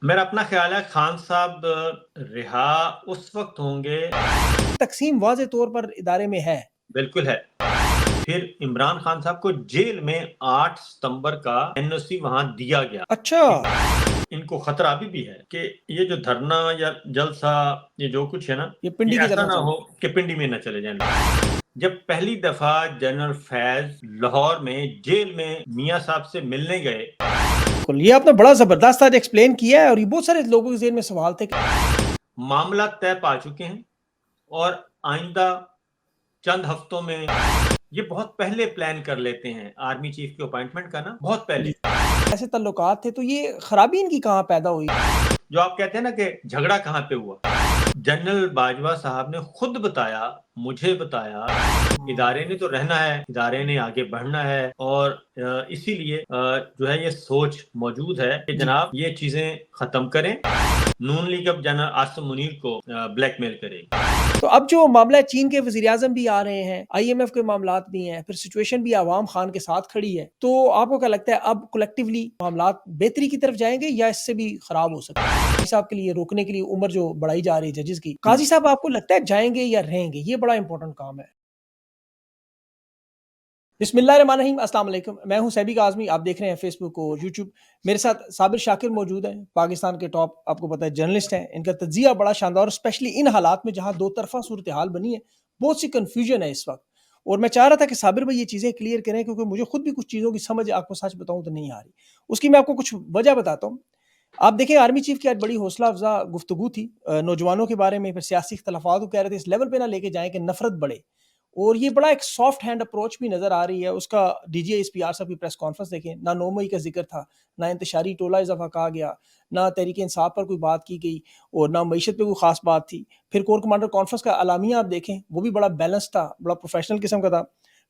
मेरा अपना ख्याल है खान साहब रिहा उस वक्त होंगे। तकसीम वाज़े तौर पर इदारे में है। बिल्कुल है। फिर इमरान खान साहब को जेल में 8 सितंबर का एनओसी वहां दिया गया। अच्छा। इनको खतरा अभी भी है कि ये जो धरना या जलसा, ये जो कुछ है ना, ये ये पिंडी की ऐसा तरफ ना चले। हो कि पिंडी में न चले जाएं लोग। जब पहली दफा जनरल फैज लाहौर में जेल में मियां साहब से मिलने गए, बिल्कुल, ये आपने बड़ा ज़बरदस्त आज एक्सप्लेन किया है और ये बहुत सारे लोगों के ज़हन में सवाल थे कि मामला तय पा चुके हैं और आइंदा चंद हफ्तों में ये बहुत पहले प्लान कर लेते हैं आर्मी चीफ के अपॉइंटमेंट का ना, बहुत जी, पहले। ऐसे ताल्लुकात थे, तो ये खराबी इनकी कहाँ पैदा हुई? जो आप कहते हैं ना कि झगड़ा कहाँ पे हुआ, जनरल बाजवा साहब ने खुद बताया, मुझे बताया, इदारे ने तो रहना है, इदारे ने आगे बढ़ना है और इसीलिए जो है ये सोच मौजूद है कि जी। जनाब ये चीजें खत्म करें। नून लीग अब जनरल आसिम मुनीर को ब्लैकमेल करेगी। तो अब जो मामला है, चीन के वज़ीर-ए-आज़म भी आ रहे हैं, आईएमएफ के मामलात भी हैं, फिर सिचुएशन भी अवाम खान के साथ खड़ी है। तो आपको क्या लगता है अब कलेक्टिवली मामलात बेहतरी की तरफ जाएँगे या इससे भी खराब हो सकते हैं? काज़ी साहब के लिए रोकने के लिए उम्र जो बढ़ाई जा रही है जजेस की, काज़ी साहब आपको लगता है जाएँगे या रहेंगे? ये बड़ा इंपॉर्टेंट काम है। बिस्मिल्लाहिर्रहमानिर्रहीम, अस्सलाम वालेकुम। मैं हूं सैबिक आज़मी, आप देख रहे हैं फेसबुक और यूट्यूब। मेरे साथ साबिर शाकिर मौजूद हैं, पाकिस्तान के टॉप आपको पता है जर्नलिस्ट हैं। इनका तज्ज़िया बड़ा शानदार और स्पेशली इन हालात में जहां दो तरफ़ा सूरत हाल बनी है, बहुत सी कन्फ्यूजन है इस वक्त। और मैं चाह रहा था कि साबिर भाई ये चीज़ें क्लियर करें क्योंकि मुझे खुद भी कुछ चीज़ों की समझ आपको सच बताऊं तो नहीं आ रही। उसकी मैं आपको कुछ वजह बताता हूँ। आप देखें, आर्मी चीफ की आज बड़ी हौसला अफजा गुफ्तगू थी नौजवानों के बारे में, फिर सियासी इख्तलाफात को कह रहे थे इस लेवल पे ना लेके जाएं कि नफरत बढ़े। और ये बड़ा एक सॉफ्ट हैंड अप्रोच भी नजर आ रही है उसका। डीजीआईएसपीआर साहब की प्रेस कॉन्फ्रेंस देखें ना, 9 मई का जिक्र था, ना इंतशारी टोला इजाफा कहा गया, ना तहरीक इंसाफ पर कोई बात की गई और ना मीशत पे कोई खास बात थी। फिर कोर कमांडर कॉन्फ्रेंस का अलामिया आप देखें, वो भी बड़ा बैलेंस था, बड़ा प्रोफेशनल किस्म का था।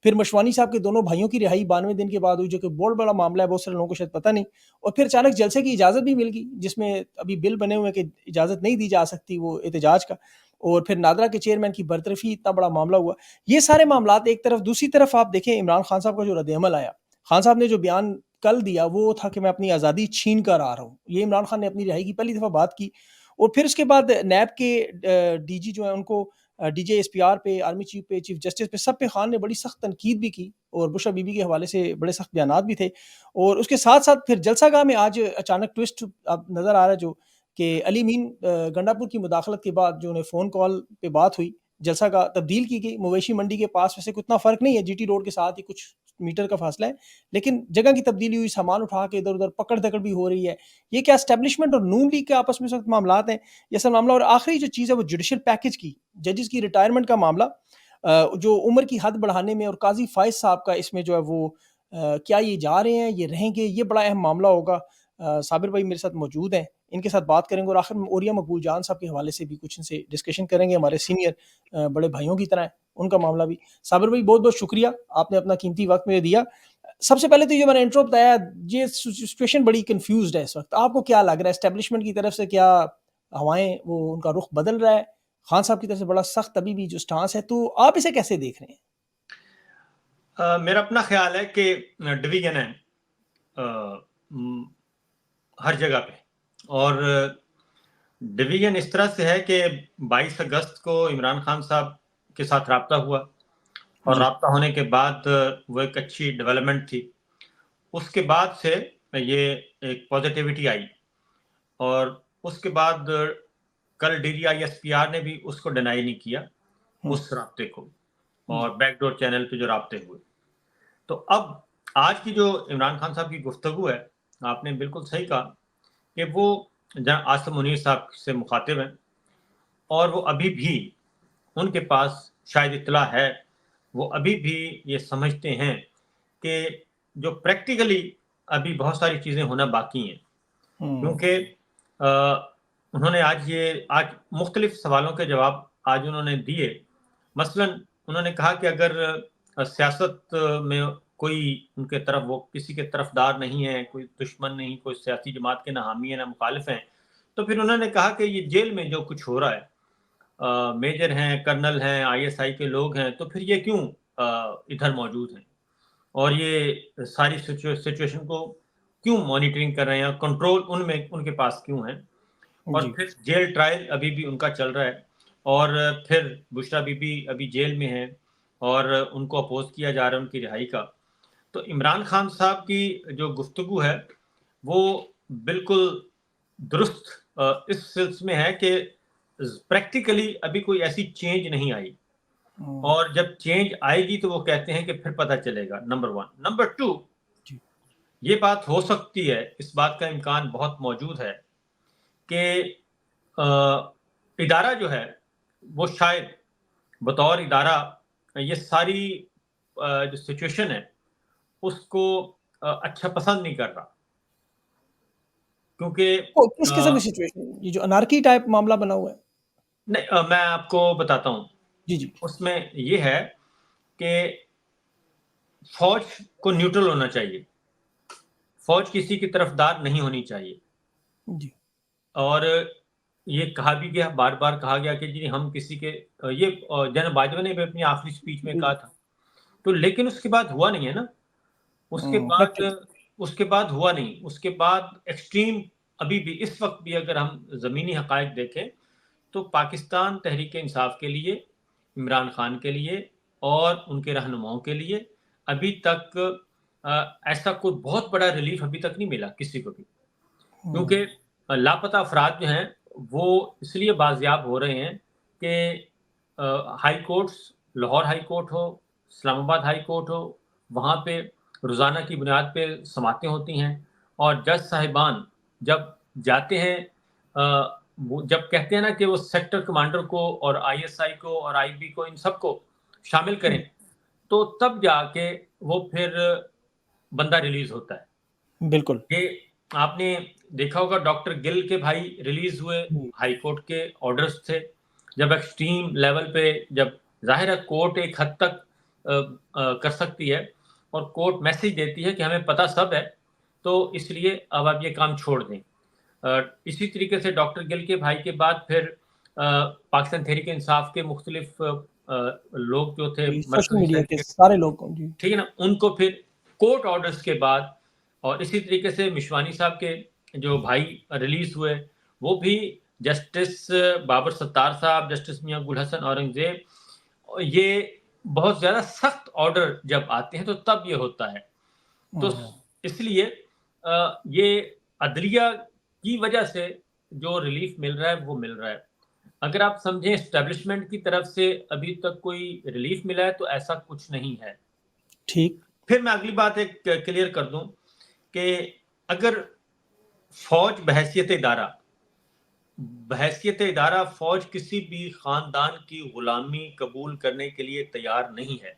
फिर मशवानी साहब के दोनों भाइयों की रिहाई 92 दिन के बाद हुई, जो कि बहुत बड़ा मामला है, बहुत सारे लोगों को शायद पता नहीं। और फिर अचानक जलसे की इजाज़त भी मिल गई, जिसमें अभी बिल बने हुए हैं कि इजाज़त नहीं दी जा सकती वो एहतजाज का। और फिर नादरा के चेयरमैन की बरतरफी, इतना बड़ा मामला हुआ। ये सारे मामलात एक तरफ, दूसरी तरफ आप देखें इमरान खान साहब का जो रद्द-ए-अमल आया। खान साहब ने जो बयान कल दिया वो था कि मैं अपनी आज़ादी छीन कर आ रहा हूँ। ये इमरान खान ने अपनी रिहाई की पहली दफ़ा बात की। और फिर उसके बाद नैब के डीजी जो है उनको डीजीएसपीआर पे, आर्मी चीफ पे, चीफ जस्टिस पे, सब पे खान ने बड़ी सख्त तनकीद भी की और बुशरा बीबी के हवाले से बड़े सख्त बयानात भी थे। और उसके साथ-साथ फिर जलसागाह में आज अचानक ट्विस्ट अब नज़र आ रहा है जो कि अली मीन गंडापुर की मुदाखलत के बाद जो उन्हें फ़ोन कॉल पे बात हुई, जलसागाह तब्दील की गई। मवेशी मंडी के पास वैसे उतना फ़र्क नहीं है, जीटी रोड के साथ ही कुछ मीटर का फ़ासला है, लेकिन जगह की तब्दीली हुई, सामान उठा के इधर-उधर पकड़-धकड़ भी हो रही है। ये क्या एस्टेब्लिशमेंट और नून लीग के आपस में इस वक़्त मामलात हैं? ये सब मामला, और आखिरी जो चीज़ है वो जुडिशियल पैकेज की, जजेस की रिटायरमेंट का मामला, जो उम्र की हद बढ़ाने में, और काज़ी फ़ाइज़ साहब का इसमें जो है वो क्या ये जा रहे हैं, ये रहेंगे? ये बड़ा अहम मामला होगा। साबिर भाई मेरे साथ मौजूद हैं, इनके साथ बात करेंगे और आखिर में ओरिया मकबूल जान साहब के हवाले से भी कुछ इनसे डिस्कशन करेंगे, हमारे सीनियर बड़े भाइयों की तरह हैं, उनका मामला भी। साबिर भाई बहुत-बहुत शुक्रिया, आपने अपना कीमती वक़्त मुझे दिया। सबसे पहले तो ये मैंने इंट्रो बताया, ये सिचुएशन बड़ी कन्फ्यूज़्ड है इस वक़्त। आपको क्या लग रहा है, एस्टेब्लिशमेंट की तरफ से क्या हवाएँ, वो उनका रुख बदल रहा है? खान साहब की तरफ से बड़ा सख्त अभी भी जो स्टांस है, तो आप इसे कैसे देख रहे हैं? मेरा अपना ख्याल है कि डिवीजन है अ, म, हर जगह पे। और डिवीजन इस तरह से है कि 22 अगस्त को इमरान खान साहब के साथ राब्ता हुआ और जी। राब्ता होने के बाद वो एक अच्छी डेवलपमेंट थी। उसके बाद से ये एक पॉजिटिविटी आई और उसके बाद कल डीजीआईएसपीआर ने भी उसको डिनाई नहीं किया, हुँ, उस राब्ते को, जी। और बैकडोर चैनल पे जो राब्ते हुए। तो अब आज की जो इमरान खान साहब की गुफ्तगू है, आपने बिल्कुल सही कहा कि वो जनाब आसिम मुनीर साहब से मुखातिब हैं और वो अभी भी, उनके पास शायद इत्तला है, वो अभी भी ये समझते हैं कि जो प्रैक्टिकली अभी बहुत सारी चीज़ें होना बाकी हैं। हुँ, क्योंकि उन्होंने आज मुख्तलिफ सवालों के जवाब आज उन्होंने दिए। मसलन उन्होंने कहा कि अगर सियासत में कोई उनके तरफ, वो किसी के तरफदार नहीं है, कोई दुश्मन नहीं, कोई सियासी जमात के ना हामी है ना मुखालिफ हैं, तो फिर उन्होंने कहा कि ये जेल में जो कुछ हो रहा है, मेजर हैं, कर्नल हैं, आईएसआई के लोग हैं, तो फिर ये क्यों इधर मौजूद हैं और ये सारी सिचुएशन को क्यों मॉनिटरिंग कर रहे हैं, कंट्रोल उनमें उनके पास क्यों है। और जी। फिर जेल ट्रायल अभी भी उनका चल रहा है, और फिर बुशरा बीबी अभी जेल में है और उनको अपोज किया जा रहा है उनकी रिहाई का। तो इमरान खान साहब की जो गुफ्तगू है वो बिल्कुल दुरुस्त इस सिलसिले में है कि प्रैक्टिकली अभी कोई ऐसी चेंज नहीं आई, और जब चेंज आएगी तो वो कहते हैं कि फिर पता चलेगा, नंबर 1। नंबर 2, जी। ये बात हो सकती है, इस बात का इम्कान बहुत मौजूद है कि इदारा जो है वो शायद बतौर इदारा ये सारी जो सिचुएशन है उसको अच्छा पसंद नहीं कर रहा, क्योंकि तो किस किस्म की सिचुएशन? ये जो अनार्की टाइप मामला बना हुआ है? नहीं, मैं आपको बताता हूँ। जी, जी। उसमें ये है कि फौज को न्यूट्रल होना चाहिए, फौज किसी की तरफदार नहीं होनी चाहिए। जी। और ये कहा भी गया, बार-बार कहा गया कि जी हम किसी के ये जनरल बाजवा ने भी अपनी आखिरी स्पीच में जी, कहा जी। था। तो लेकिन उसके बाद हुआ नहीं है ना, उसके बाद प्रैक्टिस। उसके बाद हुआ नहीं, उसके बाद एक्सट्रीम अभी भी इस वक़्त भी अगर हम ज़मीनी हक़ाइक़ देखें, तो पाकिस्तान तहरीक-ए-इंसाफ के लिए, इमरान खान के लिए और उनके रहनुमाओं के लिए अभी तक ऐसा कोई बहुत बड़ा रिलीफ़ अभी तक नहीं मिला किसी को भी। क्योंकि लापता अफ़राद जो हैं, वो इसलिए बाज़ियाब हो रहे हैं कि high courts, Lahore high court हो, इस्लामाबाद हाई कोर्ट हो, वहाँ पे रोज़ाना की बुनियाद पे समातें होती हैं, और जज साहिबान जब जाते हैं वो जब कहते हैं ना कि वो सेक्टर कमांडर को और आईएसआई को और आईबी को, इन सबको शामिल करें, तो तब जाके वो फिर बंदा रिलीज़ होता है। बिल्कुल। ये आपने देखा होगा, डॉक्टर गिल के भाई रिलीज हुए, हुँ। हाई कोर्ट के ऑर्डर्स थे। जब एक्सट्रीम लेवल पे, जब ज़ाहिर है कोर्ट एक हद तक कर सकती है और कोर्ट मैसेज देती है कि हमें पता सब है, तो इसलिए अब आप ये काम छोड़ दें। इसी तरीके से डॉक्टर गिल के भाई के बाद फिर पाकिस्तान तहरीक-ए-इंसाफ के मुख्तलिफ लोग जो थे जी, सोशल मरकज़ी मीडिया सेल के के, सारे लोग जी। ठीक है ना? उनको फिर कोर्ट ऑर्डर्स के बाद, और इसी तरीके से मिशवानी साहब के जो भाई रिलीज़ हुए, वो भी जस्टिस बाबर सत्तार साहब, जस्टिस मियाँ गुल हसन औरंगज़ेब, ये बहुत ज़्यादा सख्त ऑर्डर जब आते हैं तो तब ये होता है। तो इसलिए ये अदलिया की वजह से जो रिलीफ़ मिल रहा है वो मिल रहा है। अगर आप समझें एस्टेब्लिशमेंट की तरफ से अभी तक कोई रिलीफ़ मिला है तो ऐसा कुछ नहीं है। ठीक। फिर मैं अगली बात एक क्लियर कर दूं कि अगर फौज बहैसियत इदारा फौज किसी भी खानदान की गुलामी कबूल करने के लिए तैयार नहीं है।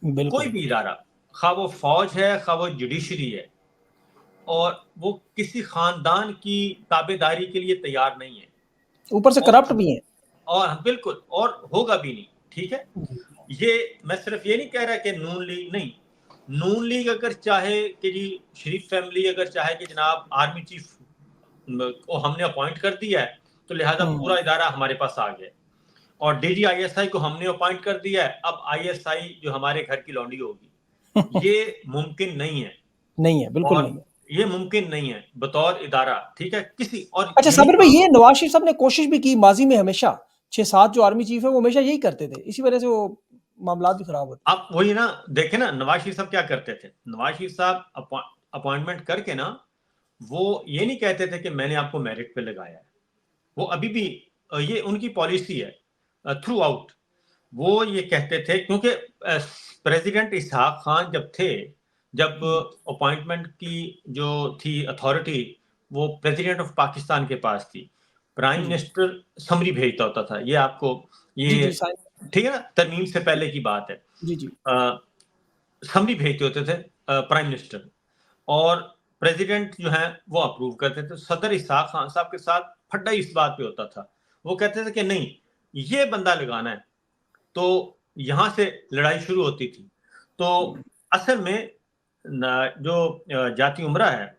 कोई बिल्कुल। भी इदारा, खा वो फौज है, खा वो जुडिशरी है, और वो किसी खानदान की ताबेदारी के लिए तैयार नहीं है। ऊपर से और करप्ट भी हैं। बिल्कुल, और होगा भी नहीं, ठीक है? जी। ये मैं सिर्फ ये नहीं कह रहा कि नून लीग नहीं, नून लीग अगर चाहे कि जी शरीफ फैमिली अगर चाहे कि जनाब आर्मी चीफ को हमने अपॉइंट कर दिया है, तो लिहाजा पूरा इदारा हमारे पास आ गया, और डीजी आईएसआई को हमने अपॉइंट कर दिया है, अब आईएसआई जो हमारे घर की लौंडी होगी। ये मुमकिन नहीं है, नहीं है, बिल्कुल नहीं और है। ये मुमकिन नहीं है बतौर इदारा, ठीक है? किसी और अच्छा यही साबिर भाई, काम ये नवाज शरीफ साहब ने कोशिश भी की माज़ी में हमेशा, 6-7 जो आर्मी चीफ है वो हमेशा यही करते थे। इसी वजह से वो मामलात भी खराब होते हैं। आप वही ना देखें ना, नवाज शरीफ साहब क्या करते थे? नवाज शरीफ साहब अपॉइंटमेंट करके ना, वो ये नहीं कहते थे कि मैंने आपको मेरिट पे लगाया है। वो अभी भी ये उनकी पॉलिसी है थ्रू आउट। वो ये कहते थे, क्योंकि प्रेसिडेंट इसहाक खान जब थे, जब अपॉइंटमेंट की जो थी अथॉरिटी, वो प्रेसिडेंट ऑफ पाकिस्तान के पास थी। प्राइम जी। मिनिस्टर समरी भेजता होता था। ये आपको जी, ये जी, साइन। ठीक है ना? तरमीम से पहले की बात है। जी, जी। समरी भेजते होते थे प्राइम मिनिस्टर, और प्रेसिडेंट जो है वो अप्रूव करते थे। सदर इसहाक खान साहब के साथ फड्डा इस बात पे होता था, वो कहते थे कि नहीं, ये बंदा लगाना है, तो यहां से लड़ाई शुरू होती थी। तो असल में जो जाती उमरा है,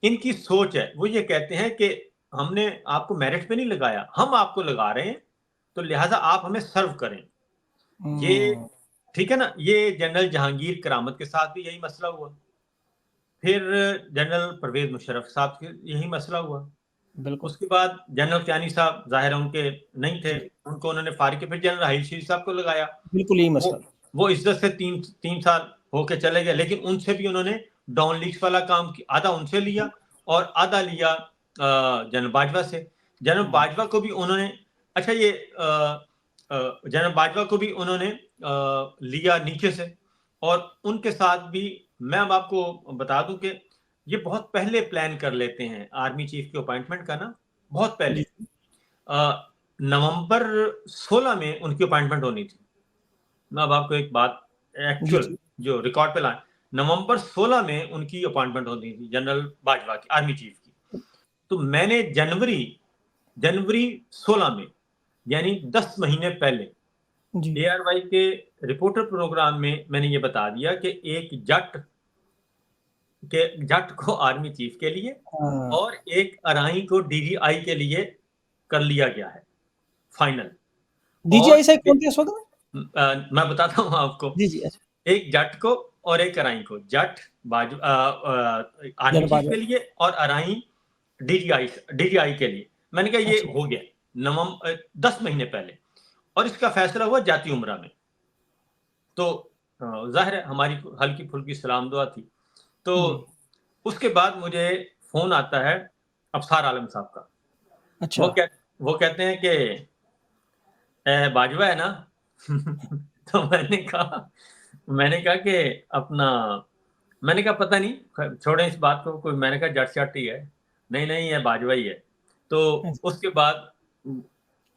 इनकी सोच है, वो ये कहते हैं कि हमने आपको मेरिट पे नहीं लगाया, हम आपको लगा रहे हैं, तो लिहाजा आप हमें सर्व करें। ये ठीक है ना? ये जनरल जहांगीर करामत के साथ भी यही मसला हुआ। फिर जनरल परवेज मुशर्रफ साहब के यही मसला हुआ। बिल्कुल। उसके बाद जनरल कियानी साहब ज़ाहिर है उनके नहीं थे, जी, उनको उन्होंने फारिग किया, फिर जनरल राहील शरीफ साहब को लगाया। बिल्कुल यही वो मसला था। वो इज्जत से 3 साल होके चले गए, लेकिन उनसे भी उन्होंने डाउन लीग्स वाला काम आधा उनसे लिया और आधा लिया जनरल बाजवा से। जनरल हुँ, बाजवा को भी उन्होंने अच्छा ये जनरल बाजवा को भी उन्होंने लिया नीचे से, और उनके साथ भी मैं अब आपको बता दूं कि ये बहुत पहले प्लान कर लेते हैं आर्मी चीफ के अपॉइंटमेंट का ना, बहुत पहले। जी, नवंबर 16 में उनकी अपॉइंटमेंट होनी थी। मैं अब आपको एक बात जी, एक्चुअल जी। जो रिकॉर्ड पे लाए, नवंबर 16 में उनकी अपॉइंटमेंट होनी थी जनरल बाजवा की, आर्मी चीफ की। तो मैंने जनवरी जनवरी 16 में, यानी 10 महीने पहले, जी। एआरवाई के रिपोर्टर प्रोग्राम में मैंने ये बता दिया कि एक जट को आर्मी चीफ के लिए हाँ, और एक अराई को डीजीआई के लिए कर लिया गया है फाइनल। डीजीआई और साहब कौन थे उस वक़्त? मैं बताता हूँ आपको, जी, जी, अच्छा। एक जट को और एक अराई को, जट आर्मी जनरल चीफ बाजवा। के लिए और अराई डीजीआई के लिए। मैंने कहा ये अच्छा, हो गया नवंबर 10 महीने पहले, और इसका फैसला हुआ जाती उम्रा में। तो जाहिर है हमारी हल्की फुल्की सलाम दुआ थी। तो जी, उसके बाद मुझे फोन आता है अफसार आलम साहब का। अच्छा, वो कह वो कहते हैं कि बाजवा है ना? तो मैंने कहा कि अपना मैंने कहा पता नहीं, छोड़ें इस बात को, कोई मैंने कहा जट शट ही है। नहीं नहीं, ये बाजवा ही है। तो अच्छा, उसके बाद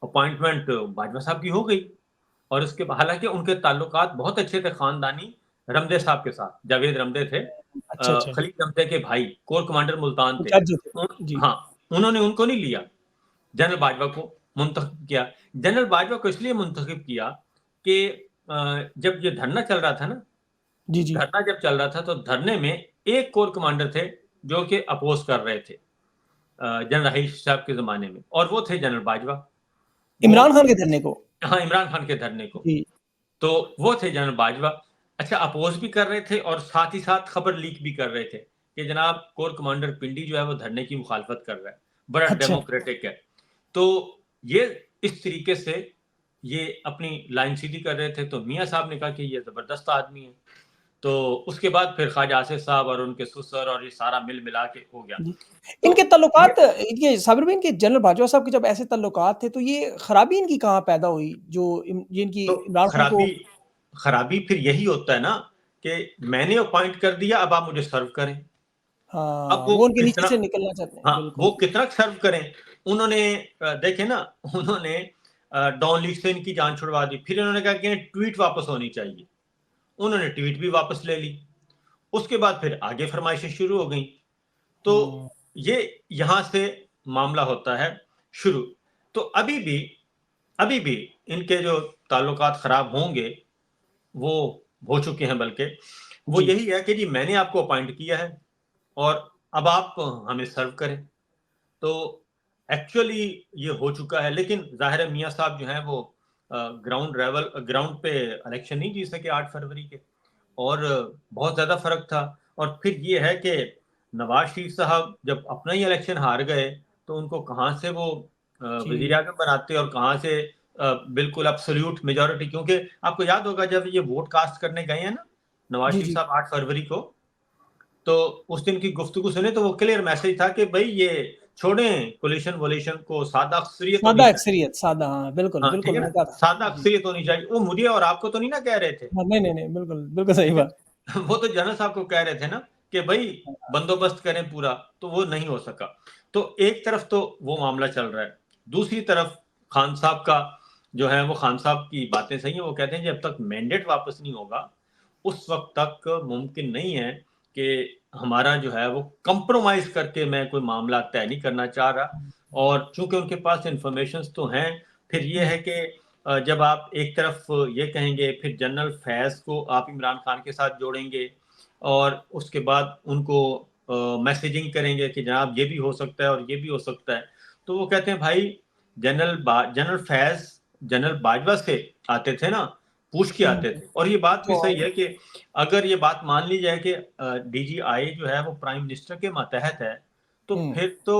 अपॉइंटमेंट बाजवा साहब की हो गई, और उसके हालांकि उनके ताल्लुकात बहुत अच्छे थे खानदानी रमदे साहब के साथ। जावेद रमदे थे, अच्छा, अच्छा, खलील रमदे के भाई, कोर कमांडर मुल्तान थे। जज जो थे। जी, हाँ, उन्होंने उनको नहीं लिया, जनरल बाजवा को मुंतखब किया। जनरल बाजवा को इसलिए मुंतखब किया कि जब ये धरना चल रहा था ना, जी, जी। धरना जब चल रहा था तो धरने में एक कोर कमांडर थे जो कि अपोज कर रहे थे जनरल रहीश साहब के ज़माने में, और वो थे जनरल बाजवा। वो इमरान खान के धरने को? हाँ, इमरान खान के धरने को। जी, तो वो थे जनरल बाजवा। अच्छा, अपोज भी कर रहे थे और साथ ही साथ खबर लीक भी कर रहे थे कि जनाब कोर कमांडर पिंडी जो है वो धरने की मुखालफत कर रहा है, बड़ा अच्छा, डेमोक्रेटिक है। तो ये इस तरीके से ये अपनी लाइन सीधी कर रहे थे। तो मियाँ साहब ने कहा कि ये ज़बरदस्त आदमी है। तो उसके बाद फिर ख्वाजा आसिफ साहब और उनके ससुर और ये सारा मिल मिला के हो गया। जी। तो इनके ये ताल्लुकात ये साबिर भाई, इनके जनरल बाजवा साहब के जब ऐसे ताल्लुकात थे, तो ये खराबी इनकी कहाँ पैदा हुई, जो ये इनकी तो इमरान खान को? खराबी खराबी फिर यही होता है ना कि मैंने अपॉइंट कर दिया, अब आप मुझे सर्व करें। अब हाँ, वो वो उनके नीचे कितना से निकलना चाहते हैं, हाँ, वो बिल्कुल। कितना सर्व करें। उन्होंने देखे ना, उन्होंने डॉन लीग से इनकी जान छुड़वा दी। फिर उन्होंने कहा कि ट्वीट वापस होनी चाहिए, उन्होंने ट्वीट भी वापस ले ली। उसके बाद फिर आगे फरमाइशें शुरू हो गई। तो हुँ, ये यहां से मामला होता है शुरू। तो अभी भी इनके जो ताल्लुकात खराब होंगे, वो हो चुके हैं, बल्कि वो जी, यही है कि जी मैंने आपको अपॉइंट किया है और अब आप हमें सर्व करें। तो एक्चुअली ये हो चुका है, लेकिन ज़ाहिर है मियाँ साहब जो हैं वो ग्राउंड पे इलेक्शन नहीं जीत सके 8 फरवरी के, और बहुत ज़्यादा फ़र्क था। और फिर ये है कि नवाज़ शरीफ साहब जब अपना ही इलेक्शन हार गए, तो उनको कहाँ से वो जी, वज़ीर-ए-आज़म बनाते और कहाँ से बिल्कुल एब्सोल्यूट मेजॉरिटी, क्योंकि आपको याद होगा जब ये वोट कास्ट करने गए हैं ना, नवाज़ जी, शरीफ जी। साहब 8 फरवरी को, तो उस दिन की गुफ्तगू सुने तो वो क्लियर मैसेज था कि भई ये छोड़ें कोलिशन-वोलिशन को, सादा अक्सरियत होनी सादा चाहिए। अक्सरियत, सादा, हाँ, बिल्कुल, हाँ, ठीक बिल्कुल, है ना? उन्होंने कहा था। सादा जी। अक्सरियत होनी चाहिए। वो मुझे और आपको तो नहीं ना कह रहे थे, हाँ, नहीं, नहीं, नहीं, बिल्कुल, बिल्कुल सही ठीक बात। है? वो तो जनरल साहब को कह रहे थे ना कि भई हाँ, बंदोबस्त करें पूरा, तो वो नहीं हो सका। तो एक तरफ तो वो मामला चल रहा है, दूसरी तरफ खान साहब का जो है, वो खान साहब की बातें सही हैं। वो कहते हैं जब तक मैंडेट वापस नहीं होगा, उस वक़्त तक मुमकिन नहीं है कि हमारा जो है वो कंप्रोमाइज़ करके मैं कोई मामला तय नहीं करना चाह रहा। और चूँकि उनके पास इन्फॉर्मेशंस तो हैं, फिर ये है जी, कि जब आप एक तरफ ये कहेंगे, फिर जनरल फैज़ को आप इमरान खान के साथ जोड़ेंगे और उसके बाद उनको मैसेजिंग करेंगे कि जनाब ये भी हो सकता है और ये भी हो सकता है। तो वो कहते हैं भाई जनरल फैज़ जनरल बाजवा से आते थे ना, पूछ के आते थे। और ये बात भी सही तो है कि अगर ये बात मान ली जाए कि डीजीआई जो है वो प्राइम मिनिस्टर के मातहत है, तो फिर तो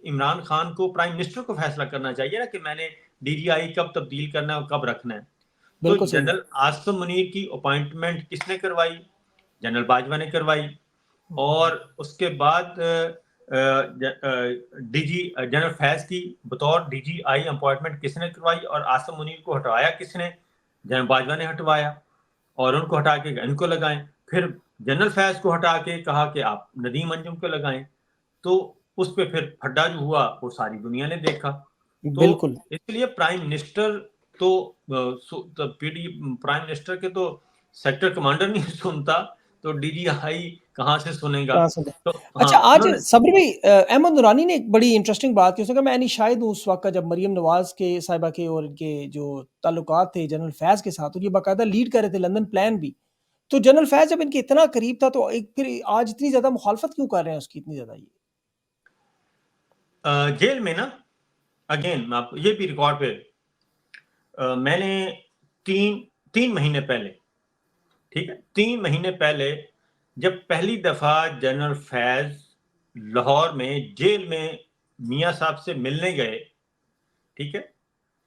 इमरान खान को प्राइम मिनिस्टर को फैसला करना चाहिए ना कि मैंने डीजीआई कब तब्दील करना है और कब रखना है। तो बिल्कुल सही बात। जनरल आसिम मुनीर की अपॉइंटमेंट किसने करवाई? जनरल बाजवा ने करवाई। और उसके बाद डीजी जनरल फैज की बतौर डीजीआई अपॉइंटमेंट किसने करवाई और आसिम मुनीर को हटवाया किसने? जनरल बाजवा ने हटवाया और उनको हटा के इनको लगाएं। फिर जनरल फैज को हटा के कहा कि आप नदीम अंजुम को लगाएं। तो उस पर फिर फड्डा जो हुआ वो सारी दुनिया ने देखा। तो बिल्कुल इसलिए प्राइम मिनिस्टर तो पीडी प्राइम मिनिस्टर के तो सेक्टर कमांडर नहीं सुनता, तो डीजीआई कहाँ से सुनेगा? कहाँ से तो अच्छा, हाँ, आज उन्होंने सब्र भाई अहमद नूरानी ने एक बड़ी इंटरेस्टिंग बात की। उसने कहा मैं नहीं शायद उस वक्त जब मरियम नवाज के साहिबा के और इनके जो ताल्लुकात थे जनरल फैज के साथ, और ये बाकायदा लीड कर रहे थे लंदन प्लान भी, तो जनरल फैज जब इनके इतना करीब था तो एक फिर आज इतनी ज्यादा मुखालफत क्यों कर रहे हैं उसकी इतनी ज्यादा? ये जेल में ना, अगेन मैं आपको ये भी रिकॉर्ड पे मैंने तीन महीने पहले, ठीक है, 3 महीने पहले जब पहली दफा जनरल फैज लाहौर में जेल में मियां साहब से मिलने गए, ठीक है, जी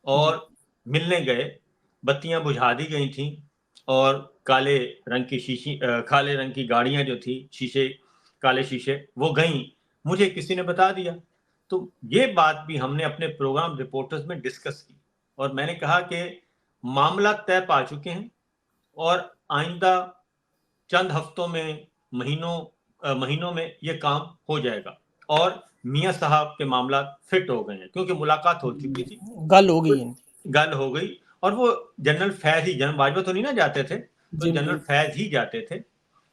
और मिलने गए, बत्तियां बुझा दी गई थी और काले रंग की काले रंग की गाड़ियां जो थी, शीशे, काले शीशे, वो गईं, मुझे किसी ने बता दिया। तो ये बात भी हमने अपने प्रोग्राम रिपोर्टर्स में डिस्कस की और मैंने कहा कि मामला तय पा चुके हैं और आइंदा चंद हफ्तों में, महीनों में ये काम हो जाएगा। और मियां साहब के मामला फिट हो गए हैं क्योंकि मुलाकात हो चुकी थी, गल हो तो गई इनकी। गल हो गई। और वो जनरल फैज ही, जनरल बाजवा तो नहीं ना जाते थे, तो जी जनरल बिल्कुल। फैज ही जाते थे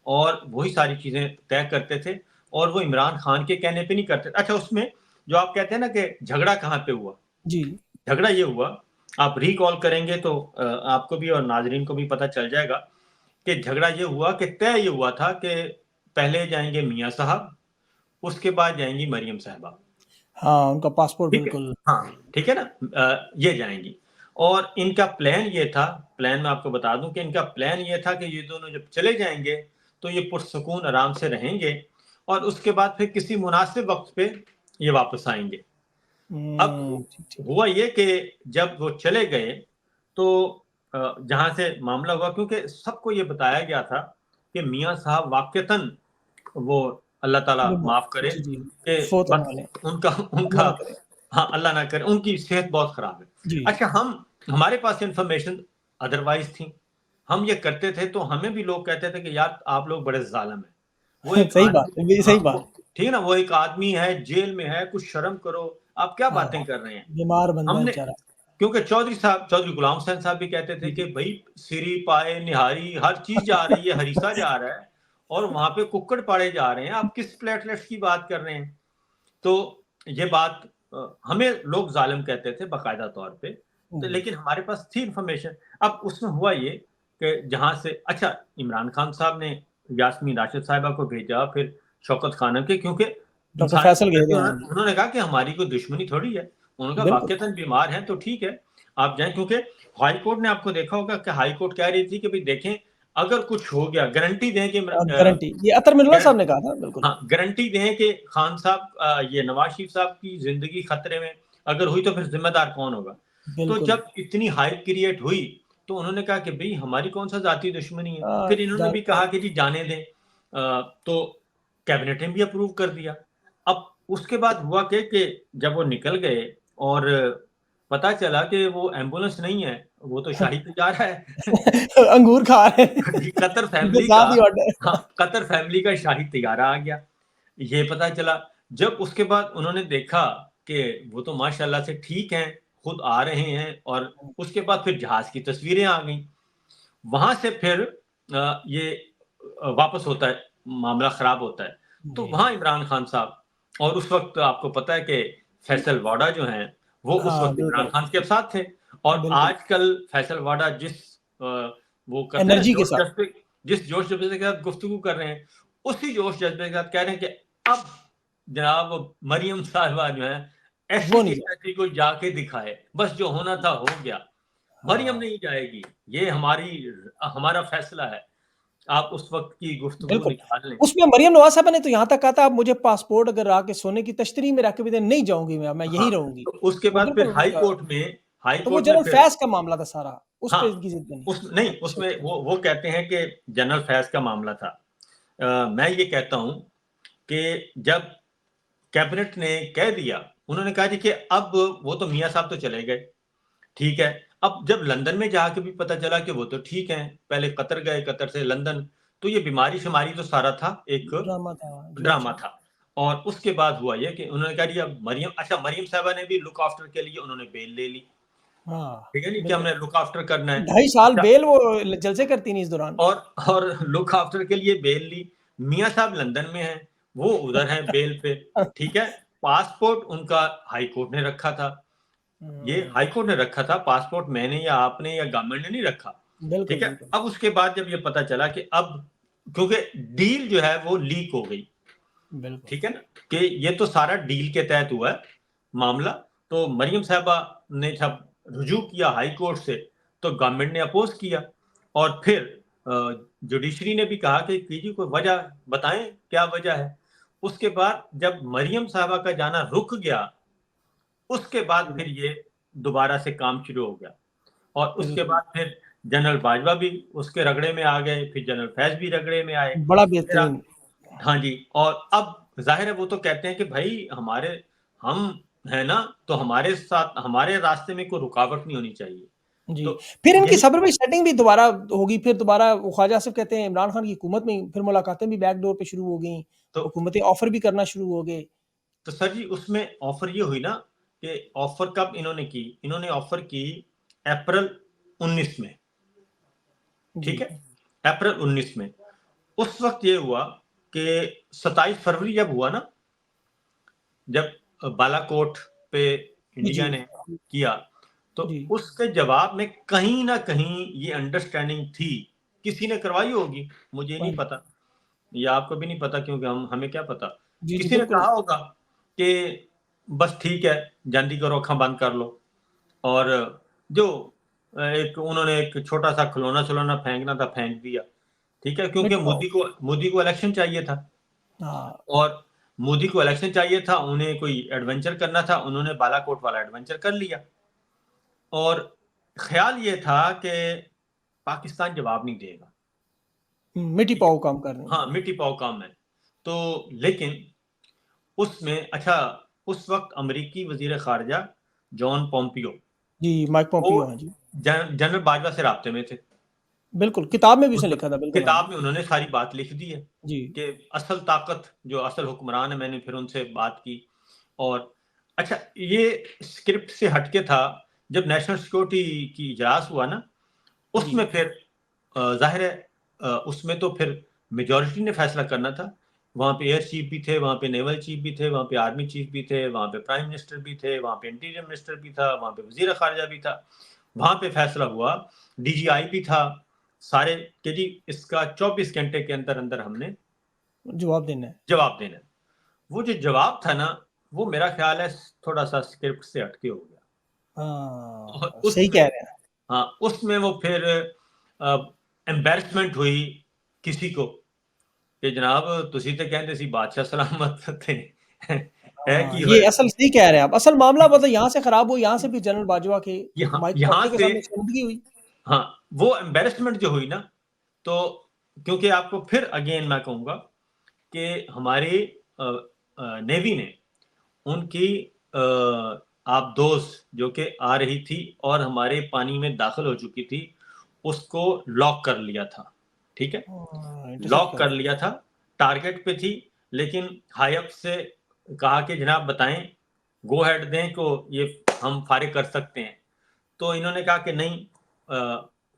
और वही सारी चीजें तय करते थे और वो इमरान खान के कहने पे नहीं करते। अच्छा, उसमें जो आप कहते हैं ना कि झगड़ा कहाँ पे हुआ, जी झगड़ा ये हुआ, आप रिकॉल करेंगे तो आपको भी और नाजरीन को भी पता चल जाएगा कि झगड़ा ये हुआ कि तय ये हुआ था कि पहले जाएंगे मियां साहब, उसके बाद जाएंगी मरियम साहबा। हाँ, उनका पासपोर्ट ठीक है, बिल्कुल। हाँ ठीक है ना, ये जाएंगी। और इनका प्लान ये था, प्लान मैं आपको बता दूं कि इनका प्लान ये था कि ये दोनों जब चले जाएंगे तो ये पुरसकून आराम से रहेंगे और उसके बाद फिर किसी मुनासिब वक्त पे ये वापस आएंगे। अब ठीक ठीक। हुआ ये कि जब वो चले गए तो जहां से मामला हुआ, क्योंकि सबको ये बताया गया था कि मियां साहब वाकईतन वो, अल्लाह ताला माफ करे, जी जी, कि फोत होने वाले हैं, बस उनका अल्लाह उनका ना करे। हाँ अल्लाह ना करे, उनकी सेहत बहुत खराब है। जी अच्छा, हमारे पास इंफॉर्मेशन अदरवाइज थी, हम ये करते थे तो हमें भी लोग कहते थे कि यार आप लोग बड़े जालिम हैं। वो एक सही बात आदमी, है, ये हाँ सही वो, बात। ठीक है ना, वो एक आदमी है, जेल में है, कुछ शर्म करो, आप क्या हाँ, बातें कर रहे हैं? बीमार बंदा है हमने, बेचारा। क्योंकि चौधरी गुलाम हुसैन साहब भी कहते थे जी कि जी भाई सिरी पाए निहारी हर चीज जा रही है, हरीसा जा रहा है और वहां पे कुक्कड़ पाड़े जा रहे हैं, आप किस प्लेटलेट्स की बात कर रहे हैं? तो ये बात हमें लोग जालिम कहते थे बाकायदा तौर पे, तो जी। लेकिन हमारे पास थी इंफॉर्मेशन। अब उसमें हुआ ये कि जहां से, अच्छा, इमरान खान साहब ने यास्मीन राशिद साहिबा को भेजा, फिर शौकत खानम के, क्योंकि डॉक्टर इंसानी फैसल गए थे, हाँ जी। उन्होंने कहा कि हमारी कोई दुश्मनी थोड़ी है, उन्होंने कहा बिल्कुल। वाकईतन बीमार हैं तो ठीक है आप जाएं, क्योंकि हाई कोर्ट ने, आपको देखा होगा कि हाई कोर्ट कह रही थी कि भाई देखें अगर कुछ हो गया गारंटी दें कि गारंटी ये अतर मिर्जा साहब ने कहा था, बिल्कुल। हाँ गारंटी दें कि खान साहब, ये नवाज शरीफ साहब की जिंदगी खतरे में अगर हुई तो फिर जिम्मेदार कौन होगा? तो बिल्कुल। जब इतनी हाइप क्रिएट हुई तो उन्होंने कहा कि भाई हमारी कौन सा जाती दुश्मनी है, फिर इन्होंने भी कहा कि जी जाने दें, तो कैबिनेट ने भी अप्रूव कर दिया। अब उसके बाद हुआ कि जब वो निकल गए और पता चला कि वो एम्बुलेंस नहीं है, वो तो शाही तैयारा है। अंगूर खा रहे हैं। कतर उनके फैमिली का, साथ ही ऑर्डर। हाँ कतर फैमिली का शाही तैयारा आ गया, ये पता चला। जब उसके बाद उन्होंने देखा कि वो तो माशाल्लाह से ठीक हैं, खुद आ रहे हैं, और उसके बाद फिर जहाज की तस्वीरें आ गई, वहां से फिर ये वापस होता है, मामला खराब होता है। तो जी वहां इमरान खान साहब, और उस वक्त आपको पता है कि फैसल वाडा जो हैं वो उस हाँ वक्त इमरान बिल्कुल खान के साथ थे। और बिल्कुल। आजकल फैसल वाडा वो करते हैं ना, एनर्जी के जोश साथ। जज्बे, जिस जोश जज्बे के साथ गुफ्तगू कर रहे हैं, उसी जोश जज्बे के साथ कह रहे हैं कि अब जनाब मरियम साहिबा जो है वो ऐसी की नहीं तैसी को जाके दिखाए, बस जो होना था हो गया। मरियम हाँ। नहीं जाएगी, ये हमारा फैसला है। आप उस वक़्त की गुफ्तगू बिल्कुल, निकाल लें। उसमें मरियम नवाज़ साहबा ने तो यहाँ तक कहा था, "आप मुझे पासपोर्ट अगर आके सोने की तश्तरी में रख के भी दें, नहीं जाऊँगी मैं हाँ, यहीं रहूँगी।" तो उसके वो बाद फिर बिल्कुल हाई तो वो कोर्ट में जनरल फिर फैज़ का मामला था सारा, उस पे हाँ, इनकी ज़िद बनी। उस नहीं, अच्छा, उसमें अच्छा। वो कहते हैं कि जनरल फैज़ का मामला था। मैं ये कहता हूँ कि जब कैबिनेट ने कह दिया, उन्होंने कहा जी कि अब वो तो मियाँ साहब तो चले गए, ठीक है। अब जब लंदन में जाके भी पता चला कि वो तो ठीक हैं, पहले कतर गए, कतर से लंदन, तो ये बीमारी-शुमारी तो सारा था, एक ड्रामा था। जी, ड्रामा जी। था। और उसके बाद हुआ ये कि उन्होंने कहा जी अब मरियम साहिबा ने भी लुक आफ्टर के लिए उन्होंने बेल ले ली। हाँ, ठीक है नहीं कि बिल्कुल। हमने लुक आफ्टर करना है। 2.5 साल अच्छा, बेल वो जलसे करती नहीं इस दौरान। और और लुक आफ्टर के लिए बेल ली। मियाँ साहब लंदन में हैं, वो उधर हैं बेल पे, ठीक है? पासपोर्ट उनका हाई कोर्ट ने रखा था। ये हुँ, हाई कोर्ट ने रखा था, पासपोर्ट मैंने या आपने या गवर्नमेंट ने नहीं रखा, बिल्कुल, ठीक है? बिल्कुल। अब उसके बाद जब ये पता चला कि अब क्योंकि डील जो है वो लीक हो गई, बिल्कुल। ठीक है ना? कि ये तो सारा डील के तहत हुआ है मामला, तो मरियम साहिबा ने जब रुजू किया हाई कोर्ट से, तो गवर्नमेंट ने अपोज़ किया और फिर जुडिशरी ने भी कहा कि कीजिए कोई वजह बताएँ, क्या वजह है? उसके बाद जब मरियम साहिबा का जाना रुक गया, उसके बाद जी, फिर ये दोबारा से काम शुरू हो गया और उसके बिल्कुल। बाद फिर जनरल बाजवा भी उसके रगड़े में आ गए, फिर जनरल फैज़ भी रगड़े में आए। बड़ा फिर बेहतरीन। हाँ जी, और अब ज़ाहिर है वो तो कहते हैं कि भई हम हैं ना, तो हमारे साथ हमारे रास्ते में कोई रुकावट नहीं होनी चाहिए। जी, तो फिर इनकी यही सब्र में सेटिंग भी दोबारा होगी, फिर दोबारा वो ख्वाजा आसिफ कहते हैं इमरान खान की हुकूमत में फिर मुलाकातें भी बैक डोर पे शुरू हो गईं, तो हुकूमतें ऑफ़र भी करना शुरू हो गए। सर जी उसमें ऑफ़र ये हुई ना कि ऑफ़र कब इन्होंने की? इन्होंने ऑफ़र की अप्रैल 19 में, जी, ठीक है? अप्रैल 19 में। उस वक़्त ये हुआ कि 27 फरवरी जब हुआ ना, जब बालाकोट पे जी, इंडिया जी, ने किया, तो जी, उसके जवाब में कहीं न कहीं ये अंडरस्टैंडिंग थी। किसी ने करवाई होगी, मुझे नहीं हाँ, पता या आपको भी नहीं पता क्योंकि हमें क्या पता। जी, जी, किसी ने बिल्कुल, कहा होगा कि बस ठीक है, जल्दी करो, आँखें बंद कर लो और जो एक उन्होंने एक छोटा-सा खिलौना-सिलौना फेंकना था, फेंक दिया। ठीक है? क्योंकि मिटाओ। मोदी को इलेक्शन चाहिए था। हाँ, और मोदी को इलेक्शन चाहिए था, उन्हें कोई एडवेंचर करना था, उन्होंने बालाकोट वाला एडवेंचर कर लिया। और ख़्याल ये था कि पाकिस्तान जवाब नहीं देगा, मिटी ठीक है? पाओ काम कर रहे हाँ, हैं। मिट्टी पाओ काम है। तो लेकिन उसमें अच्छा, उस वक़्त अमेरिकी वज़ीर ख़ारिजा जॉन पोम्पियो, जी, माइक वो पॉम्पियो, हाँ जी। जनरल बाजवा से राब्ते में थे। बिल्कुल, किताब में भी उस उसने वक़्त लिखा था, बिल्कुल, हाँ जी। किताब में उन्होंने सारी बात लिख दी है जी, कि असल ताकत जो असल हुक्मरान है, मैंने फिर उनसे बात की और अच्छा ये स्क्रिप्ट से हट के था, जब नेशनल सिक्योरिटी की इजलास हुआ ना, जी, उसमें फिर ज़ाहिर है उसमें तो फिर मेजॉरिटी ने फैसला करना था। वहाँ पे एयर चीफ भी थे, वहाँ पे नेवल चीफ भी थे, वहाँ पे आर्मी चीफ भी थे, वहाँ पे प्राइम मिनिस्टर भी थे, वहाँ पे इंटीरियर मिनिस्टर भी था, वहाँ पे वज़ीर ख़ारिजा भी था। वहाँ पे फैसला हुआ, डीजीआई भी था, सारे कि जी इसका 24 घंटे के अंदर-अंदर हमने जवाब देना है। जवाब देना है। वो जो जवाब था ना, वो मेरा ख़्याल है थोड़ा-सा स्क्रिप्ट से हट के हो गया। और हाँ, सही उसमें कह रहे हैं। हाँ, उसमें वो फिर एम्बैरेसमेंट हुई किसी को कि जनाब तुसी ते कहंदे सी बादशाह सलामत थे। है हाँ, की ये होया? असल सही कह रहे हैं आप। असल मामला मतलब यहाँ से खराब हुआ, यहाँ से भी जनरल बाजवा के माइक यहाँ पॉम्पियो के से सामने शर्मिंदगी हुई। हाँ, वो एम्बैरेसमेंट जो हुई ना, तो क्योंकि आपको फिर अगेन मैं कहूँगा कि हमारी नेवी ने उनकी आबदोज़ जो कि आ रही थी और हमारे पानी में दाखिल हो चुकी थी, उसको लॉक कर लिया था, ठीक है? हाँ, इंटरसेप्ट लॉक कर कर लिया। लिया था, टारगेट पे थी, लेकिन हाई अप से कहा कि जनाब बताएँ, गो अहेड दें को ये हम फारिग कर सकते हैं। तो इन्होंने कहा कि नहीं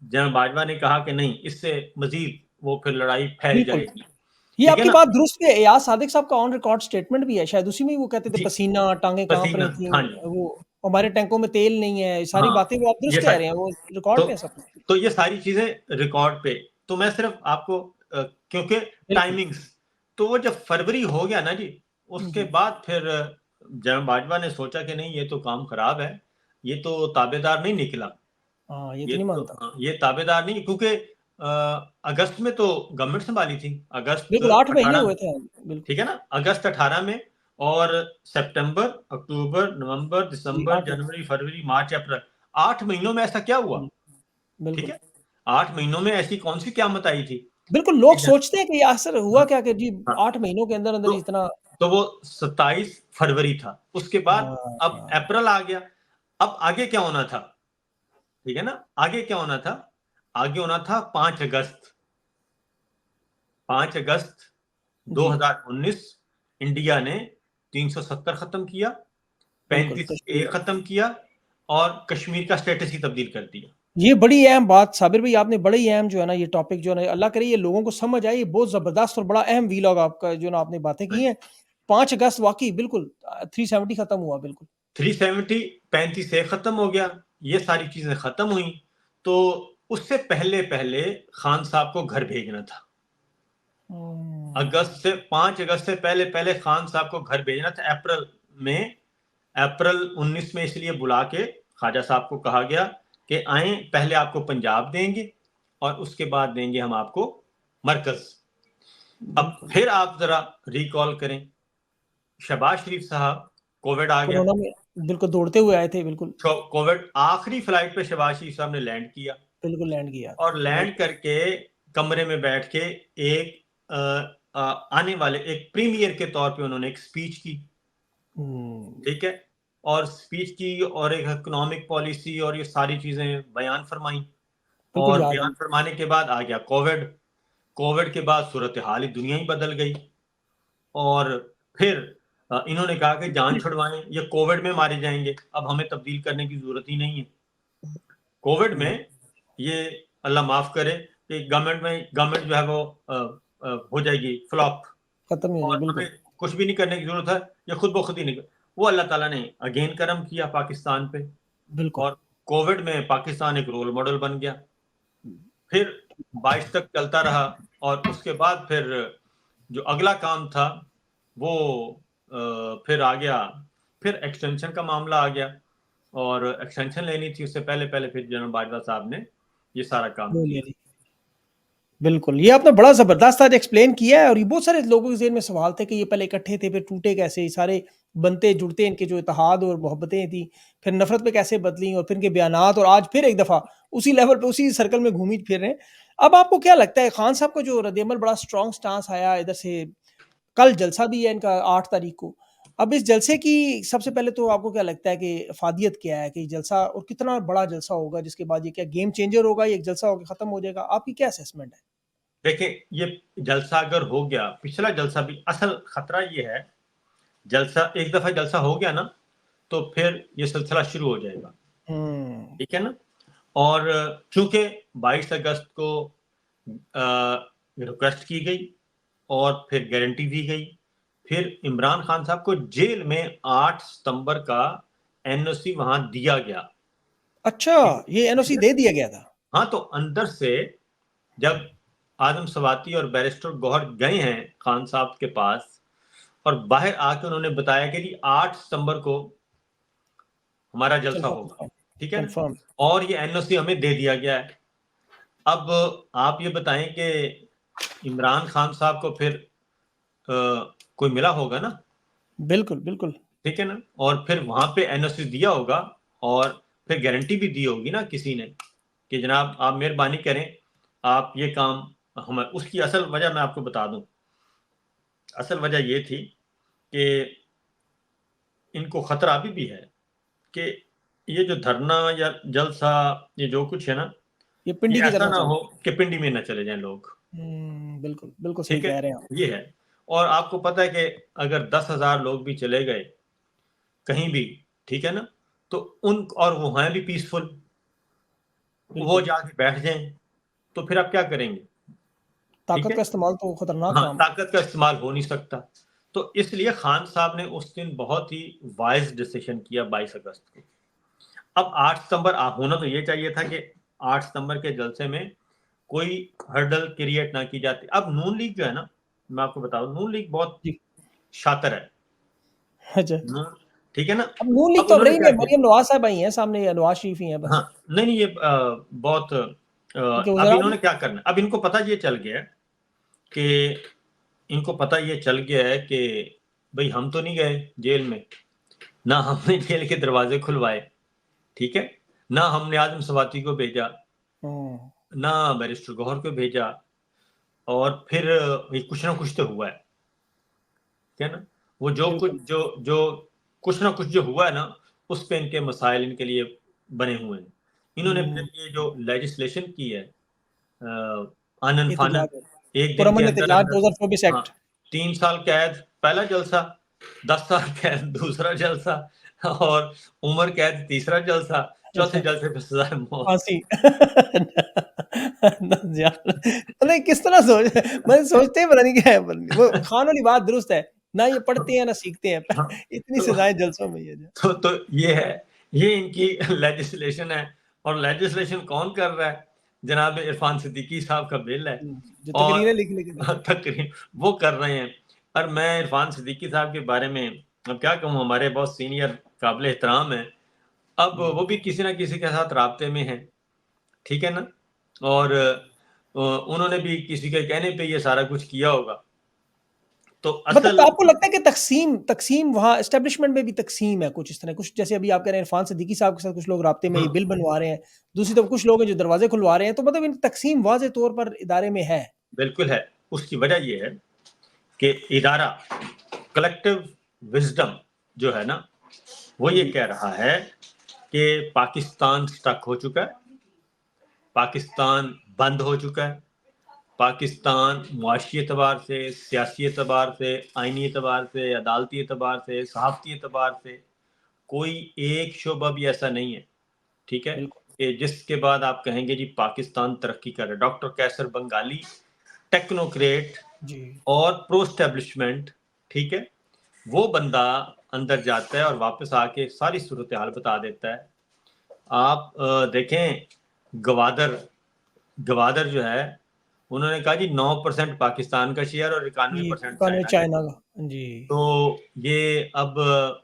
जनरल बाजवा ने कहा कि नहीं, इससे मज़ीद वो फिर लड़ाई फैल बिल्कुल, जाएगी, ये ठीक है आपकी ना? बात दुरुस्त है। एयाज सादिक साहब का ऑन रिकॉर्ड स्टेटमेंट भी है, शायद उसी में ही वो कहते थे जी, पसीना, टाँगें काँप पसीना रही थी, हाँ जी, वो हमारे टैंकों में तेल नहीं है, सारी हाँ, बातें वो आप ये दुरुस्त कह सारी रहे हैं, वो रिकॉर्ड तो पे है सब कुछ। तो ये सारी चीज़ें रिकॉर्ड पे, तो मैं सिर्फ़ आपको क्योंकि बिल्कुल, टाइमिंग्स, तो वो जब फरवरी हो गया ना जी, उसके जी, बाद फिर जनरल बाजवा ने सोचा कि नहीं ये तो काम खराब है, ये तो ताबेदार नहीं निकला। हाँ, ये तो नहीं मानता। ये ताबेदार नहीं, क्योंकि अगस्त में तो गवर्नमेंट संभाली थी, अगस्त बिल्कुल 8 महीने 18 में, हुए थे। बिल्कुल। ठीक है ना, अगस्त 18 में, और सितंबर, अक्टूबर, नवंबर, जी, दिसंबर, 8 जनवरी, फरवरी, मार्च, अप्रैल, 8 महीनों में ऐसा क्या हुआ? जी, ठीक बिल्कुल। है, 8 महीनों में ऐसी कौन सी क़यामत आई थी? बिल्कुल, लोग कि जब सोचते हैं कि ये असर हुआ हाँ, क्या कि जी हाँ, 8 महीनों के अंदर-अंदर तो इतना। तो वो 27 फरवरी था, उसके बाद हाँ, अब हाँ, अप्रैल आ गया, अब आगे क्या होना था? ठीक है ना? आगे क्या होना था? आगे होना था 5 अगस्त। 5 अगस्त जी, 2019 इंडिया ने 370 खत्म किया, बिल्कुल, 35 ए कश्मीर। खत्म किया, और कश्मीर का स्टेटस ही तब्दील कर दिया। ये बड़ी अहम बात साबिर भाई, आपने बड़ी अहम जो है ना ये टॉपिक जो है ना, अल्लाह करे ये लोगों को समझ आए, ये बहुत ज़बरदस्त और बड़ा अहम वीलॉग आपका जो ना आपने बातें की हैं। 5 अगस्त वाक़ई बिल्कुल 370 खत्म हुआ बिल्कुल। 370 35 ए खत्म हो गया, ये सारी चीजें खत्म हुई, तो उससे पहले-पहले खान साहब को घर भेजना था। अगस्त से 5 अगस्त से पहले-पहले खान साहब को घर भेजना था। अप्रैल में, अप्रैल 19 में इसलिए बुला के ख्वाजा साहब को कहा गया कि आएँ, पहले आपको पंजाब देंगे और उसके बाद देंगे हम आपको मरकज़। अब बिल्कुल। फिर आप ज़रा रिकॉल करें, शहबाज शरीफ साहब, कोविड आ गया। कोरोना में बिल्कुल दौड़ते हुए आए थे, बिल्कुल। कोविड, आखिरी फ्लाइट पे शहबाज शरीफ साहब ने लैंड किया, बिल्कुल लैंड किया था, और राइट। लैंड करके कमरे में बैठ के एक आने वाले एक प्रीमियर के तौर पे उन्होंने एक स्पीच की, हुँ, ठीक है? और स्पीच की और एक इकोनॉमिक पॉलिसी और ये सारी चीज़ें बयान फरमाई, बिल्कुल और याद है। बयान फरमाने के बाद आ गया कोविड। कोविड के बाद सूरत-ए-हाल ही दुनिया ही बदल गई, और फिर इन्होंने कहा कि जान छुड़वाएँ, ये कोविड में मारे जाएँगे, अब हमें तब्दील करने की ज़रूरत ही नहीं है। कोविड हुँ, में ये, अल्लाह माफ़ करे, कि गवर्नमेंट जो है वो हो जाएगी फ्लॉप, खत्म ही हो जाए, और बिल्कुल। हमें कुछ भी नहीं करने की ज़रूरत है, ये खुद ब खुद ही निकल, वो अल्लाह ताला ने अगेन करम किया पाकिस्तान पे, बिल्कुल। और कोविड में पाकिस्तान एक रोल मॉडल बन गया। फिर 22 तक चलता रहा, और उसके बाद फिर जो अगला काम था वो फिर आ गया, फिर एक्सटेंशन का मामला आ गया, और एक्सटेंशन लेनी थी, उससे पहले-पहले फिर जनरल बाजवा साहब ने ये सारा काम वो ले किया। ली। बिल्कुल, ये आपने बड़ा ज़बरदस्त आज एक्सप्लेन किया है और ये बहुत सारे लोगों के ज़हन में सवाल थे कि ये पहले इकट्ठे थे, फिर टूटे कैसे? ये सारे बनते-जुड़ते इनके जो इत्तेहाद और मोहब्बतें थी, फिर नफ़रत पे कैसे बदली और फिर इनके बयानात, और आज फिर एक दफ़ा उसी लेवल पे, उसी सर्कल में घूम ही फिर रहे हैं। अब आपको क्या लगता है खान साहब का जो रद्द-ए-अमल बड़ा स्ट्रॉन्ग स्टांस आया इधर से, कल जलसा भी है इनका 8 तारीख को। अब इस जलसे की सबसे पहले तो आपको क्या लगता है कि अफ़ादियत क्या है कि जलसा और कितना बड़ा जलसा होगा जिसके बाद ये क्या गेम चेंजर होगा, ये एक जलसा होके खत्म हो जाएगा? आपकी क्या असेसमेंट है? देखिए, ये जलसा अगर हो गया, पिछला जलसा भी, असल खतरा ये है, जलसा एक दफ़ा जलसा हो गया ना, तो फिर ये सिलसिला शुरू हो जाएगा, हुँ, ठीक है ना? और चूँकि 22 अगस्त को रिक्वेस्ट की गई, और फिर गारंटी दी गई, फिर इमरान खान साहब को जेल में 8 सितंबर का एनओसी वहाँ दिया गया, अच्छा, ठीक है? ये एनओसी दे दिया गया था। हाँ, तो अंदर से जब आदम सवाती और बैरिस्टर गौहर गए हैं खान साहब के पास, और बाहर आके उन्होंने बताया कि जी 8 सितंबर को हमारा जलसा चलो होगा, कन्फर्म, ठीक है ना? कन्फर्म। और ये एनओसी हमें दे दिया गया है। अब आप ये बताएँ कि इमरान खान साहब को फिर कोई मिला होगा ना, बिल्कुल, बिल्कुल। ठीक है ना? और फिर वहाँ पे एनओसी दिया होगा, और फिर गारंटी भी दी होगी ना किसी ने, कि जनाब आप मेहरबानी करें, आप ये काम, हम उसकी असल वजह मैं आपको बता दूँ। असल वजह ये थी कि इनको खतरा अभी भी है कि ये जो धरना या जलसा, ये जो कुछ है ना, ये ये पिंडी की ऐसा तरह ना चल हो रहा है। कि पिंडी में ना चले जाएँ लोग, बिल्कुल, बिल्कुल सही ठीक है? कह रहे हैं आप। ये है। और आपको पता है कि अगर 10,000 लोग भी चले गए कहीं भी, ठीक है ना? तो उन, और वो हैं भी पीसफुल, वो बिल्कुल, जाके बैठ जाएँ, तो फिर आप क्या करेंगे? ठीक ताकत है? का इस्तेमाल तो खतरनाक हाँ, काम है। ताकत का इस्तेमाल हो नहीं सकता। तो इसलिए खान साहब ने उस दिन बहुत ही वाइज़ डिसीज़न किया 22 अगस्त को। अब 8 सितंबर होना तो ये चाहिए था कि 8 सितंबर के जलसे में कोई हर्डल क्रिएट ना की जाती। अब नून लीग जो है ना, मैं आपको बता दूँ, नून लीग बहुत जी, शातिर है। अच्छा। नून, ठीक है ना? अब नून लीग अब तो अब उन्होंने रही क्या नहीं, किया, मरियम नवाज साहब आई हैं सामने, या नवाज शरीफ ही हैं बस। हाँ, नहीं, ये बहुत उनके अब वज़रा इन्होंने भी। क्या करना है, अब इनको पता ये चल गया है कि इनको पता ये चल गया है कि भई हम तो नहीं गए जेल में, ना हमने जेल के दरवाजे खुलवाए, ठीक है? ना हमने आज़म सवाती को भेजा, हुँ। ना बैरिस्टर गौहर को भेजा, और फिर ये कुछ ना कुछ तो हुआ है ना? वो जो कुछ बिल्कुल। जो कुछ ना कुछ जो हुआ है ना, उस पे इनके मसाइल इनके लिए बने हुए हैं। इन्होंने हुँ। फिर ये जो लेजिस्लेशन की है आनन फानन, एहतजाज है। एक दिन के पुरअमन एहतजाज अंदर-अंदर, 2024 हाँ, एक्ट। 3 साल कैद पहला जलसा, 10 साल कैद दूसरा जलसा, और उम्र कैद तीसरा जलसा, चौथे जलसे पे सज़ाए मौत। फांसी। नहीं, किस तरह सोच, मतलब सोचते हैं पता नहीं क्या है, वो खान वाली बात दुरुस्त है, ना ये पढ़ते हैं ना सीखते हैं। हाँ, इतनी तो सज़ाएँ जलसों में ही है जो। तो ये है, ये इनकी लेजिस्लेशन है, और लेजिस्लेशन कौन कर रहा है? जनाब इरफान सिद्दीकी साहब का बिल है, जो और तकरीरें लिख लिख के। तकरीर वो कर रहे हैं। और मैं इरफान सिद्दीकी साहब के बारे में अब क्या कहूँ, हमारे बहुत सीनियर काबिल एहतराम हैं। अब वो भी किसी न किसी के साथ राब्ते में हैं, ठीक है ना? और उन्होंने भी किसी के कहने पे ये सारा कुछ किया होगा। तो मतलब असल आपको लगता है कि तक़सीम तक़सीम वहाँ एस्टेब्लिशमेंट में भी तक़सीम है कुछ इस तरह, कुछ जैसे अभी आप कह रहे हैं इरफान सिद्दीकी साहब के साथ कुछ लोग राब्ते में ये हाँ, बिल बनवा रहे हैं, दूसरी तरफ कुछ लोग हैं जो दरवाज़े खुलवा रहे हैं, तो मतलब इन तक़सीम वाज़े तौर पर इदारे में है। बिल्कुल है। उसकी वजह ये है कि इदारा कलेक्टिव विज़डम जो है ना, वो ये जी। कह रहा है कि पाकिस्तान स्टक हो चुका है, पाकिस्तान बंद हो चुका है, पाकिस्तान मुआशी एतबार से, सियासी एतबार से, आइनी एतबार से, अदालती एतबार से, सहाफ़ती एतबार से कोई एक शोबा भी ऐसा नहीं है, ठीक है? बिल्कुल। कि जिसके बाद आप कहेंगे जी पाकिस्तान तरक्की कर रहा है। डॉक्टर कैसर बंगाली टेक्नोक्रेट जी। और प्रो एस्टेब्लिशमेंट, ठीक है? वो बंदा अंदर जाता है और वापस आके सारी सूरत हाल बता देता है। आप देखें, गवादर गवादर जो है, उन्होंने कहा जी 9% पाकिस्तान का शेयर और ये 91% कान चाइना का चाइना शेयर। का। जी। तो ये अब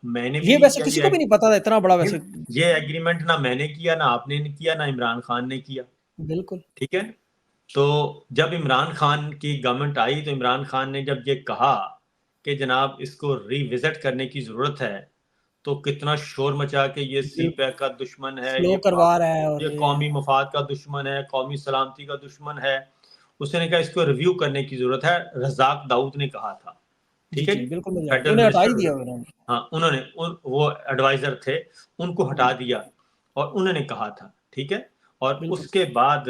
मैंने भी ये नहीं वैसे किया किसी को भी नहीं पता था इतना बड़ा वैसे। ये एग्रीमेंट, ना मैंने किया, ना आपने किया, ना इमरान खान ने किया, बिल्कुल। ठीक है? तो जब इमरान खान की गवर्नमेंट आई, तो इमरान खान ने जब ये कहा कि जनाब इसको रिविज़िट करने की ज़रूरत है, तो कितना शोर मचा के ये बिल्कुल। सीपैक का दुश्मन है, स्लो करवा रहा है और ये ये कौमी मफाद का दुश्मन है, कौमी सलामती का दुश्मन है। उसने कहा इसको रिव्यू करने की ज़रूरत है, रज़ाक दाऊद ने कहा था, जी, ठीक है जी, जी? बिल्कुल मुझे याद है। फेडरल उन्हें हटा ही मिनिस्टर, दिया उन्होंने। हाँ, उन्होंने वो एडवाइज़र थे, उनको हटा हुँ, दिया और उन्होंने कहा था, ठीक है? और बिल्कुल। उसके बाद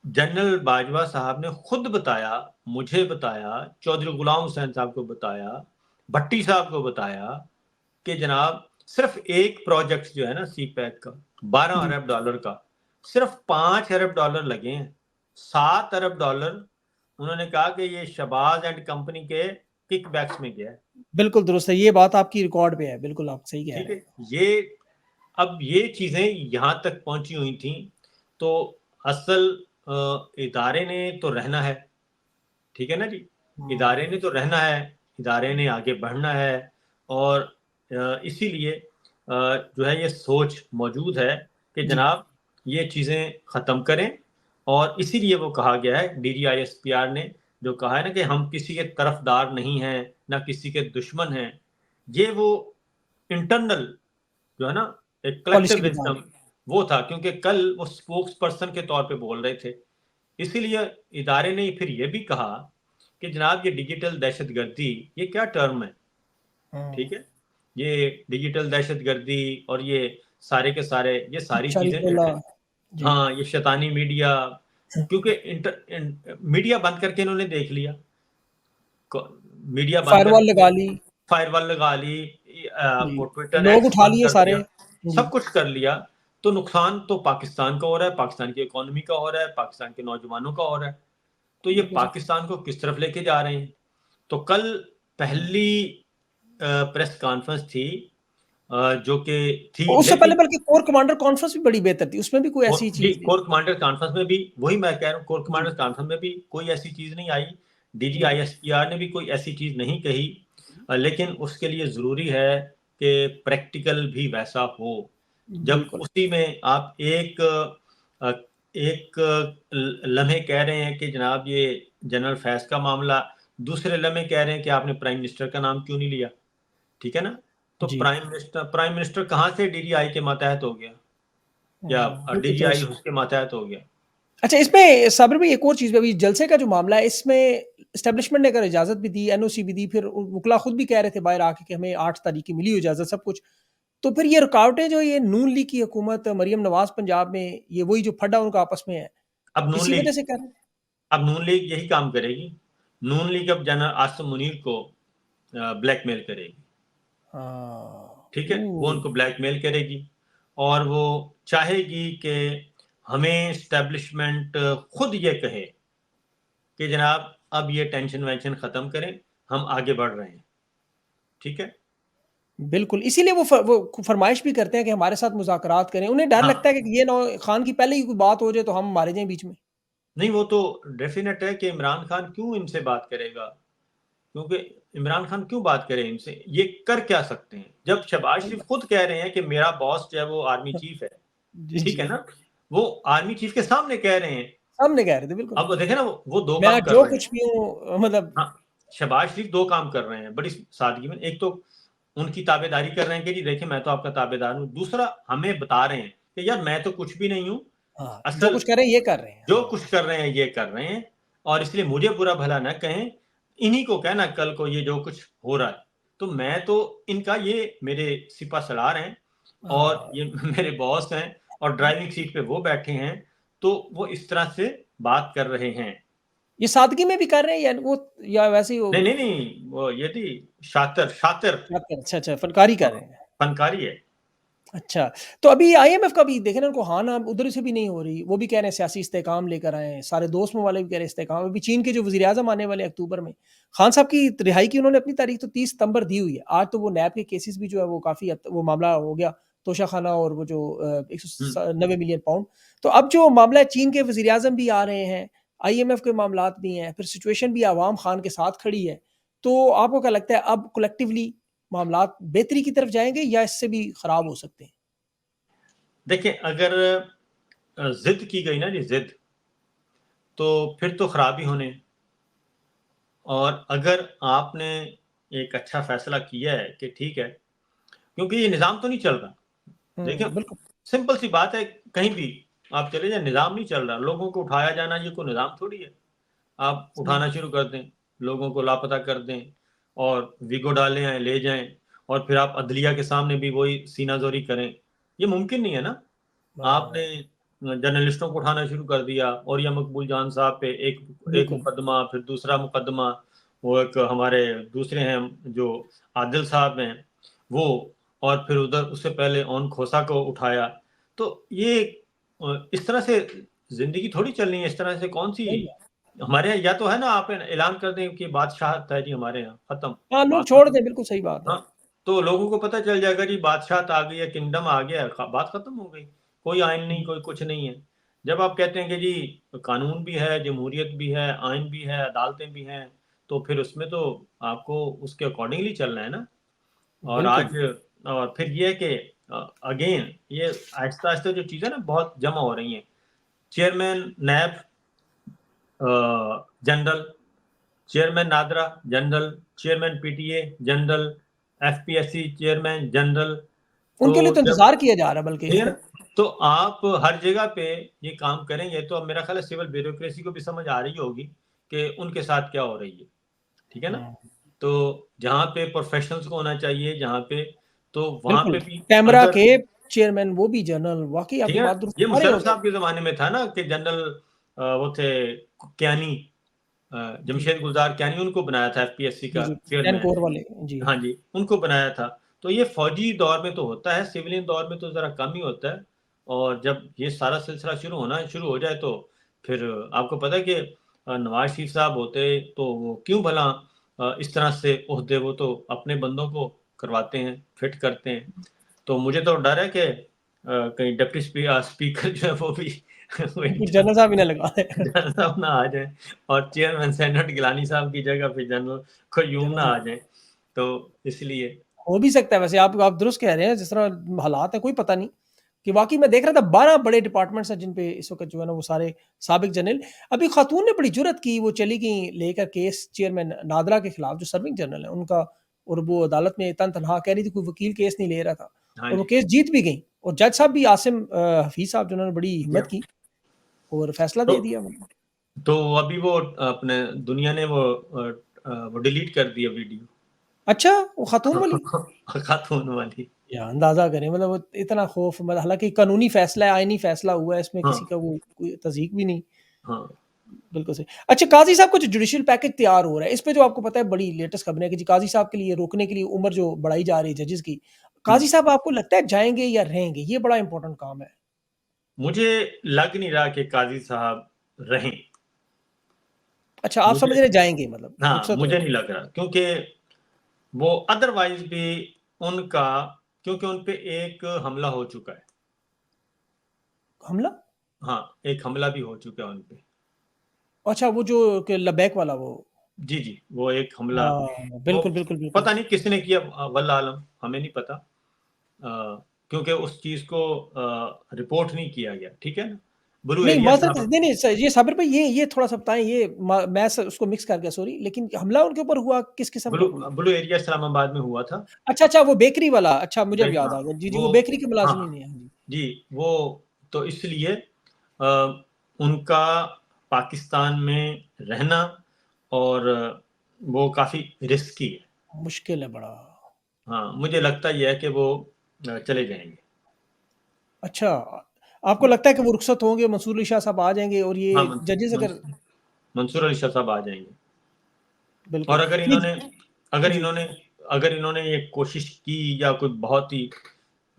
जनरल बाजवा साहब ने खुद बताया, मुझे बताया, चौधरी गुलाम हुसैन साहब को बताया, भट्टी साहब को बताया कि जनाब सिर्फ एक प्रोजेक्ट जो है ना सीपैक का 12 जी, अरब डॉलर का, सिर्फ 5 अरब डॉलर लगे हैं। 7 अरब डॉलर उन्होंने कहा कि ये शहबाज एंड कंपनी के किकबैक्स में गया है, बिल्कुल दुरुस्त है। ये बात आपकी रिकॉर्ड पे है। बिल्कुल आप सही कह ठीक रहे है? हैं। अब ये चीज़ें यहाँ तक पहुँची हुई थी, तो असल इदारे ने तो रहना है, ठीक है ना जी? हुँ, इदारे ने तो रहना है, इदारे ने आगे बढ़ना है, और इसीलिए जो है ये सोच मौजूद है कि जी, जनाब ये चीज़ें ख़त्म करें, और इसीलिए वो कहा गया है, डीजीआईएसपीआर ने जो कहा है ना कि हम किसी के तरफ़दार नहीं हैं, ना किसी के दुश्मन हैं। ये वो इंटरनल जो है ना, एक कलेक्टिव पॉलिसी के तहत। विज़डम वो था, क्योंकि कल वो स्पोक्स पर्सन के तौर पे बोल रहे थे। इसीलिए इदारे ने फिर ये भी कहा कि जनाब ये डिजिटल दहशतगर्दी, ये क्या टर्म है, हुँ, ठीक है? ये डिजिटल दहशतगर्दी और ये सारे के सारे, ये सारी चारी चीज़ें जो टोला। हैं, जी, हाँ, ये शैतानी मीडिया, क्योंकि मीडिया बंद करके इन्होंने देख लिया। क मीडिया बंद फायरवॉल करके लगा ली। फायरवॉल लगा ली, जी, वो ट्विटर लोग एक्स उठा बंद लिए कर सारे। दिया, जी, सब कुछ कर लिया। तो नुकसान तो पाकिस्तान का हो रहा है, पाकिस्तान की इकोनॉमी का हो रहा है, पाकिस्तान के नौजवानों का हो रहा है। तो ये बिल्कुल सही। पाकिस्तान को किस तरफ लेके जा रहे हैं? तो कल पहली प्रेस कॉन्फ्रेंस थी, जो कि थी, उससे पहले लेकिन बल्कि कोर कमांडर कॉन्फ्रेंस भी बड़ी बेहतर थी, उसमें भी कोई ऐसी जी, चीज़ नहीं। कोर कमांडर कॉन्फ्रेंस में भी वही मैं कह रहा हूँ, कोर जी, कमांडर कॉन्फ्रेंस में भी कोई ऐसी चीज़ नहीं आई। जी, डीजीआईएसपीआर ने भी कोई ऐसी चीज़ नहीं कही, लेकिन उसके लिए ज़रूरी है कि प्रैक्टिकल भी वैसा हो। जब बिल्कुल। उसी में आप एक लम्हे कह रहे हैं कि जनाब ये जनरल फैज़ का मामला, दूसरे लम्हे कह रहे हैं कि आपने प्राइम मिनिस्टर का नाम क्यों नहीं लिया, ठीक है ना? तो जी। प्राइम मिनिस्टर कहाँ से डीजीआई के मातहत हो गया या बिल्कुल डीजीआई दुरुस्त। उसके मातहत हो गया? अच्छा, इसमें साबिर भाई एक और चीज़ भी, अभी जलसे का जो मामला है, इसमें एस्टेब्लिशमेंट ने अगर इजाज़त भी दी, एनओसी भी दी, फिर वुकला खुद भी कह रहे थे बाहर आके कि हमें 8 तारीख की मिली इजाज़त सब कुछ। तो फिर ये रुकावटें जो ये नून लीग की हुकूमत, मरियम नवाज़ पंजाब में, ये वही जो फड्डा उनका आपस में है, अब नून इसी लीग वजह से कर रहे हैं? अब नून लीग यही काम करेगी। नून लीग अब जनरल आसिम मुनीर को ब्लैकमेल करेगी, हाँ। ठीक है? वो उनको ब्लैकमेल करेगी और वो चाहेगी कि हमें एस्टेब्लिशमेंट खुद ये कहे कि जनाब अब ये टेंशन वेंशन खत्म करें, हम आगे बढ़ रहे हैं, ठीक है? बिल्कुल, इसीलिए वो फ़रमाइश भी करते हैं कि हमारे साथ मुज़ाकरात करें। उन्हें डर लगता हाँ, है कि ये ना हो खान की पहले ही कोई बात हो जाए तो हम मारे जाएँ बीच में। नहीं वो तो डेफिनेट है कि इमरान खान क्यों इनसे बात करेगा? क्योंकि इमरान खान क्यों बात करे इनसे? ये कर क्या सकते हैं? जब शहबाज सही शरीफ बात। खुद कह रहे हैं कि मेरा बॉस जो है वो आर्मी चीफ है, जी, ठीक है जी। ना? वो आर्मी चीफ के सामने कह रहे हैं। सामने कह रहे थे, बिल्कुल। अब देखें ना वो 2 मैं काम कर जो रहे कुछ हैं। भी हूँ मतलब। हाँ, शहबाज शरीफ 2 काम कर रहे हैं बड़ी सादगी में। एक तो उनकी ताबेदारी कर रहे हैं कि जी देखिए मैं तो आपका ताबेदार हूँ। दूसरा हमें बता रहे हैं कि यार मैं तो कुछ भी नहीं हूँ। हाँ, जो असल कुछ कर रहे हैं ये कर रहे हैं। जो हाँ। कुछ कर रहे हैं ये कर रहे हैं और इसलिए मुझे बुरा भला ना कहें। इन्हीं को कहना कल को ये जो कुछ हो रहा है। तो मैं तो इनका ये मेरे सिपहसालार हैं और हाँ। ये मेरे बॉस हैं और ड्राइविंग सीट पे वो बैठे हैं। तो वो इस तरह से बात कर रहे हैं। ये सादगी में भी कर रहे हैं या वो, या वैसे ही वो नहीं, नहीं, नहीं, वो ये थी शातिर शातिर। अच्छा, अच्छा फनकारी कर रहे हैं। फनकारी है। अच्छा, तो अभी आईएमएफ का भी देखे ना, उनको हाँ ना उधर से भी नहीं हो रही। वो भी कह रहे हैं सियासी इस्तेहकाम लेकर आएँ, सारे दोस्त वाले भी कह रहे हैं इस्तेहकाम। अभी चीन के जो वज़ीर-ए-आज़म आने वाले हैं अक्टूबर में, खान साहब की रिहाई की उन्होंने अपनी तारीख तो 30 सितंबर दी हुई है। आज तो वो नैब के केसेस भी जो है वो काफ़ी हद वो मामला हो गया, तोशाखाना और वो जो एक सौ हुँ। स 90 मिलियन पाउंड। तो अब जो मामला है, चीन के वज़ीर-ए-आज़म भी आ रहे हैं, आईएमएफ के मामलात भी हैं, फिर सिचुएशन भी अवाम खान के साथ खड़ी है। तो आपको क्या लगता है अब कलेक्टिवली मामलात बेहतरी की तरफ जाएँगे या इससे भी खराब हो सकते हैं? देखिए अगर ज़िद की गई ना जी ज़िद, तो फिर तो खराबी होने। और अगर आपने एक अच्छा फ़ैसला किया है कि ठीक है, क्योंकि ये निज़ाम तो नहीं चल रहा। देखिए, बिल्कुल। सिंपल सी बात है, कहीं भी आप चले जाएँ निज़ाम नहीं चल रहा। लोगों को उठाया जाना ये कोई निज़ाम थोड़ी है। आप सही उठाना बात। शुरू कर दें, लोगों को लापता कर दें और विगो डाले आएँ, ले जाएँ और फिर आप अदलिया के सामने भी वही सीनाज़ोरी करें। ये मुमकिन नहीं है ना। आपने हाँ, जर्नलिस्टों को उठाना शुरू कर दिया और या मकबूल जान साहब पे एक बिल्कुल। मुकदमा, फिर दूसरा मुकदमा, वो एक हमारे दूसरे हैं जो आदिल साहब हैं, वो और फिर उधर उससे पहले ओन खोसा को उठाया। तो ये इस तरह से ज़िंदगी थोड़ी चलनी है, इस तरह से कौन-सी सही बात। हमारे यहाँ या तो है ना आप ऐलान कर दें कि बादशाहत है जी हमारे यहाँ, खत्म, हाँ, लोग बात छोड़ खत्म। दें, बिल्कुल सही बात है। हाँ, तो लोगों को पता चल जाएगा जी बादशाहत आ गई है, किंगडम आ गया है, ख बात खत्म हो गई। कोई आइन नहीं, हुँ, कोई कुछ नहीं है। जब आप कहते हैं कि जी कानून भी है, जमहूरियत भी है, आइन भी है, अदालतें भी हैं, तो फिर उसमें तो आपको उसके अकॉर्डिंगली चलना है ना। और बिल्कुल। आज और फिर ये है कि अगेन ये आहिस्ता-आहिस्ता जो चीज़ें ना बहुत जमा हो रही हैं। Chairman NAB general, chairman NADRA general, chairman PTA general, FPSC chairman general. तो उनके लिए तो जब इंतज़ार किया जा रहा है बल्कि। ठीक है ना, तो आप हर जगह पे ये काम करेंगे तो अब मेरा ख़्याल है सिविल ब्यूरोक्रेसी को भी समझ आ रही होगी कि उनके साथ क्या हो रही है, ठीक है ना? हाँ, तो जहाँ पे प्रोफ़ेशनल्स को होना चाहिए जहाँ पे, तो वहाँ बिल्कुल। पे भी कैमरा अगर के चेयरमैन वो भी जनरल, वाक़ई ठीक आपकी है ना, बात दुरुस्त, ये सारे मुशर्रफ होते हैं। साहब के ज़माने में था ना कि जनरल वो थे कियानी, जी, जमशेद गुलज़ार कियानी उनको बनाया था एफपीएससी जी, का जी। 10 चेयरमैन। कोर वाले। जी। हाँ जी, उनको बनाया था। तो ये फ़ौजी दौर में तो होता है, सिविलियन दौर में तो ज़रा कम ही होता है और जब ये सारा सिलसिला शुरू हो जाए तो फिर आपको पता है कि नवाज़ शरीफ साहब होते तो वो क्यों भला इस तरह से ओहदे वो तो अपने बंदों को करवाते हैं, फिट करते हैं। तो मुझे तो डर है कि कहीं डिप्टी स्पीकर जो है वो भी वही फिर जनरल साहब ही ना लगा दें। जनरल साहब ना आ जाएँ और चेयरमैन सेनेट गिलानी साहब की जगह पे जनरल क़य्यूम जनरल ना आ साहब। जाएँ। तो इसलिए। हो भी सकता है वैसे, आप दुरुस्त कह रहे हैं, जिस तरह हालात हैं कोई पता नहीं कि वाक़ई में देख रहा था 12 बड़े डिपार्टमेंट्स हैं जिन पे इस वक़्त जो है ना वो सारे साबिक जनरल, अभी खातून ने बड़ी जुर्रत की, वो चली गई लेकर केस चेयरमैन नादरा के खिलाफ जो सर्विंग जनरल है उनका, और वो अदालत में तन-तनहा कह रही थी कोई वकील केस नहीं ले रहा था, हाँ और वो जी। केस जीत भी गई, और जज साहब भी आसिम हफीज़ साहब जिन्होंने बड़ी या हिम्मत की और फैसला तो दे दिया मतलब। तो अभी वो अपने दुनिया ने वो डिलीट कर दिया वीडियो। अच्छा, वो खातून वाली? खातून वाली। या अंदाज़ा करें मतलब वो इतना खौफ, मतलब हालाँकि कानूनी फ़ैसला है, आईनी फ़ैसला हुआ है, इसमें हाँ, किसी का वो कोई तज़ीक भी नहीं। हाँ। बिल्कुल सही। अच्छा, काज़ी साहब का जो जुडिशियल पैकेज तैयार हो रहा है, इस पे जो आपको पता है बड़ी लेटेस्ट खबरें हैं कि जी काज़ी साहब के लिए रोकने के लिए उम्र जो बढ़ाई जा रही है जजेस की, हुँ। काज़ी साहब आपको लगता है जाएँगे या रहेंगे? ये बड़ा इम्पोर्टेंट काम है। मुझे लग नहीं रहा कि काज़ी साहब रहें। अच्छा, आप समझ मुझे रहे हैं जाएँगे, मतलब हाँ, रुखसत मुझे नहीं होंगे। लग रहा क्योंकि वो अदरवाइज़ भी उनका क्योंकि उन पे एक हमला हो चुका है। हमला? हाँ, एक हमला भी हो चुका है उन पे। अच्छा, वो जो कि लबैक वाला वो। जी, जी, वो एक हमला हाँ, वो बिल्कुल, बिल्कुल, बिल्कुल। पता नहीं किसने किया वल्लाह आलम, हमें नहीं पता। क्योंकि उस चीज़ को रिपोर्ट नहीं किया गया, ठीक है ना? ब्लू नहीं, एरिया माज़रत साहब नहीं, नहीं, ये साबिर भाई ये थोड़ा-सा बताएँ, ये म मैं उसको मिक्स कर गया, सॉरी, लेकिन हमला उनके ऊपर हुआ किस किस्म का ब्लू कोई? ब्लू एरिया इस्लामाबाद में हुआ था। अच्छा, अच्छा, वो बेकरी वाला, अच्छा मुझे अब देख याद हाँ, आ गया। जी, जी, वो वो बेकरी के हाँ, मुलाज़िमीन हाँ। हैं। हाँ जी। जी, वो तो इसलिए उनका पाकिस्तान में रहना और वो काफ़ी रिस्की है। मुश्किल है बड़ा। हाँ, मुझे लगता ये है कि वो चले जाएँगे। अच्छा, आपको लगता है कि वो रुखसत होंगे, मंसूर अली शाह साहब आ जाएँगे और ये हाँ, जजेस अगर। मंसूर अली शाह साहब आ जाएँगे। और बिल्कुल, नहीं। अगर जी, इन्होंने अगर इन्होंने ये कोशिश की या कोई बहुत ही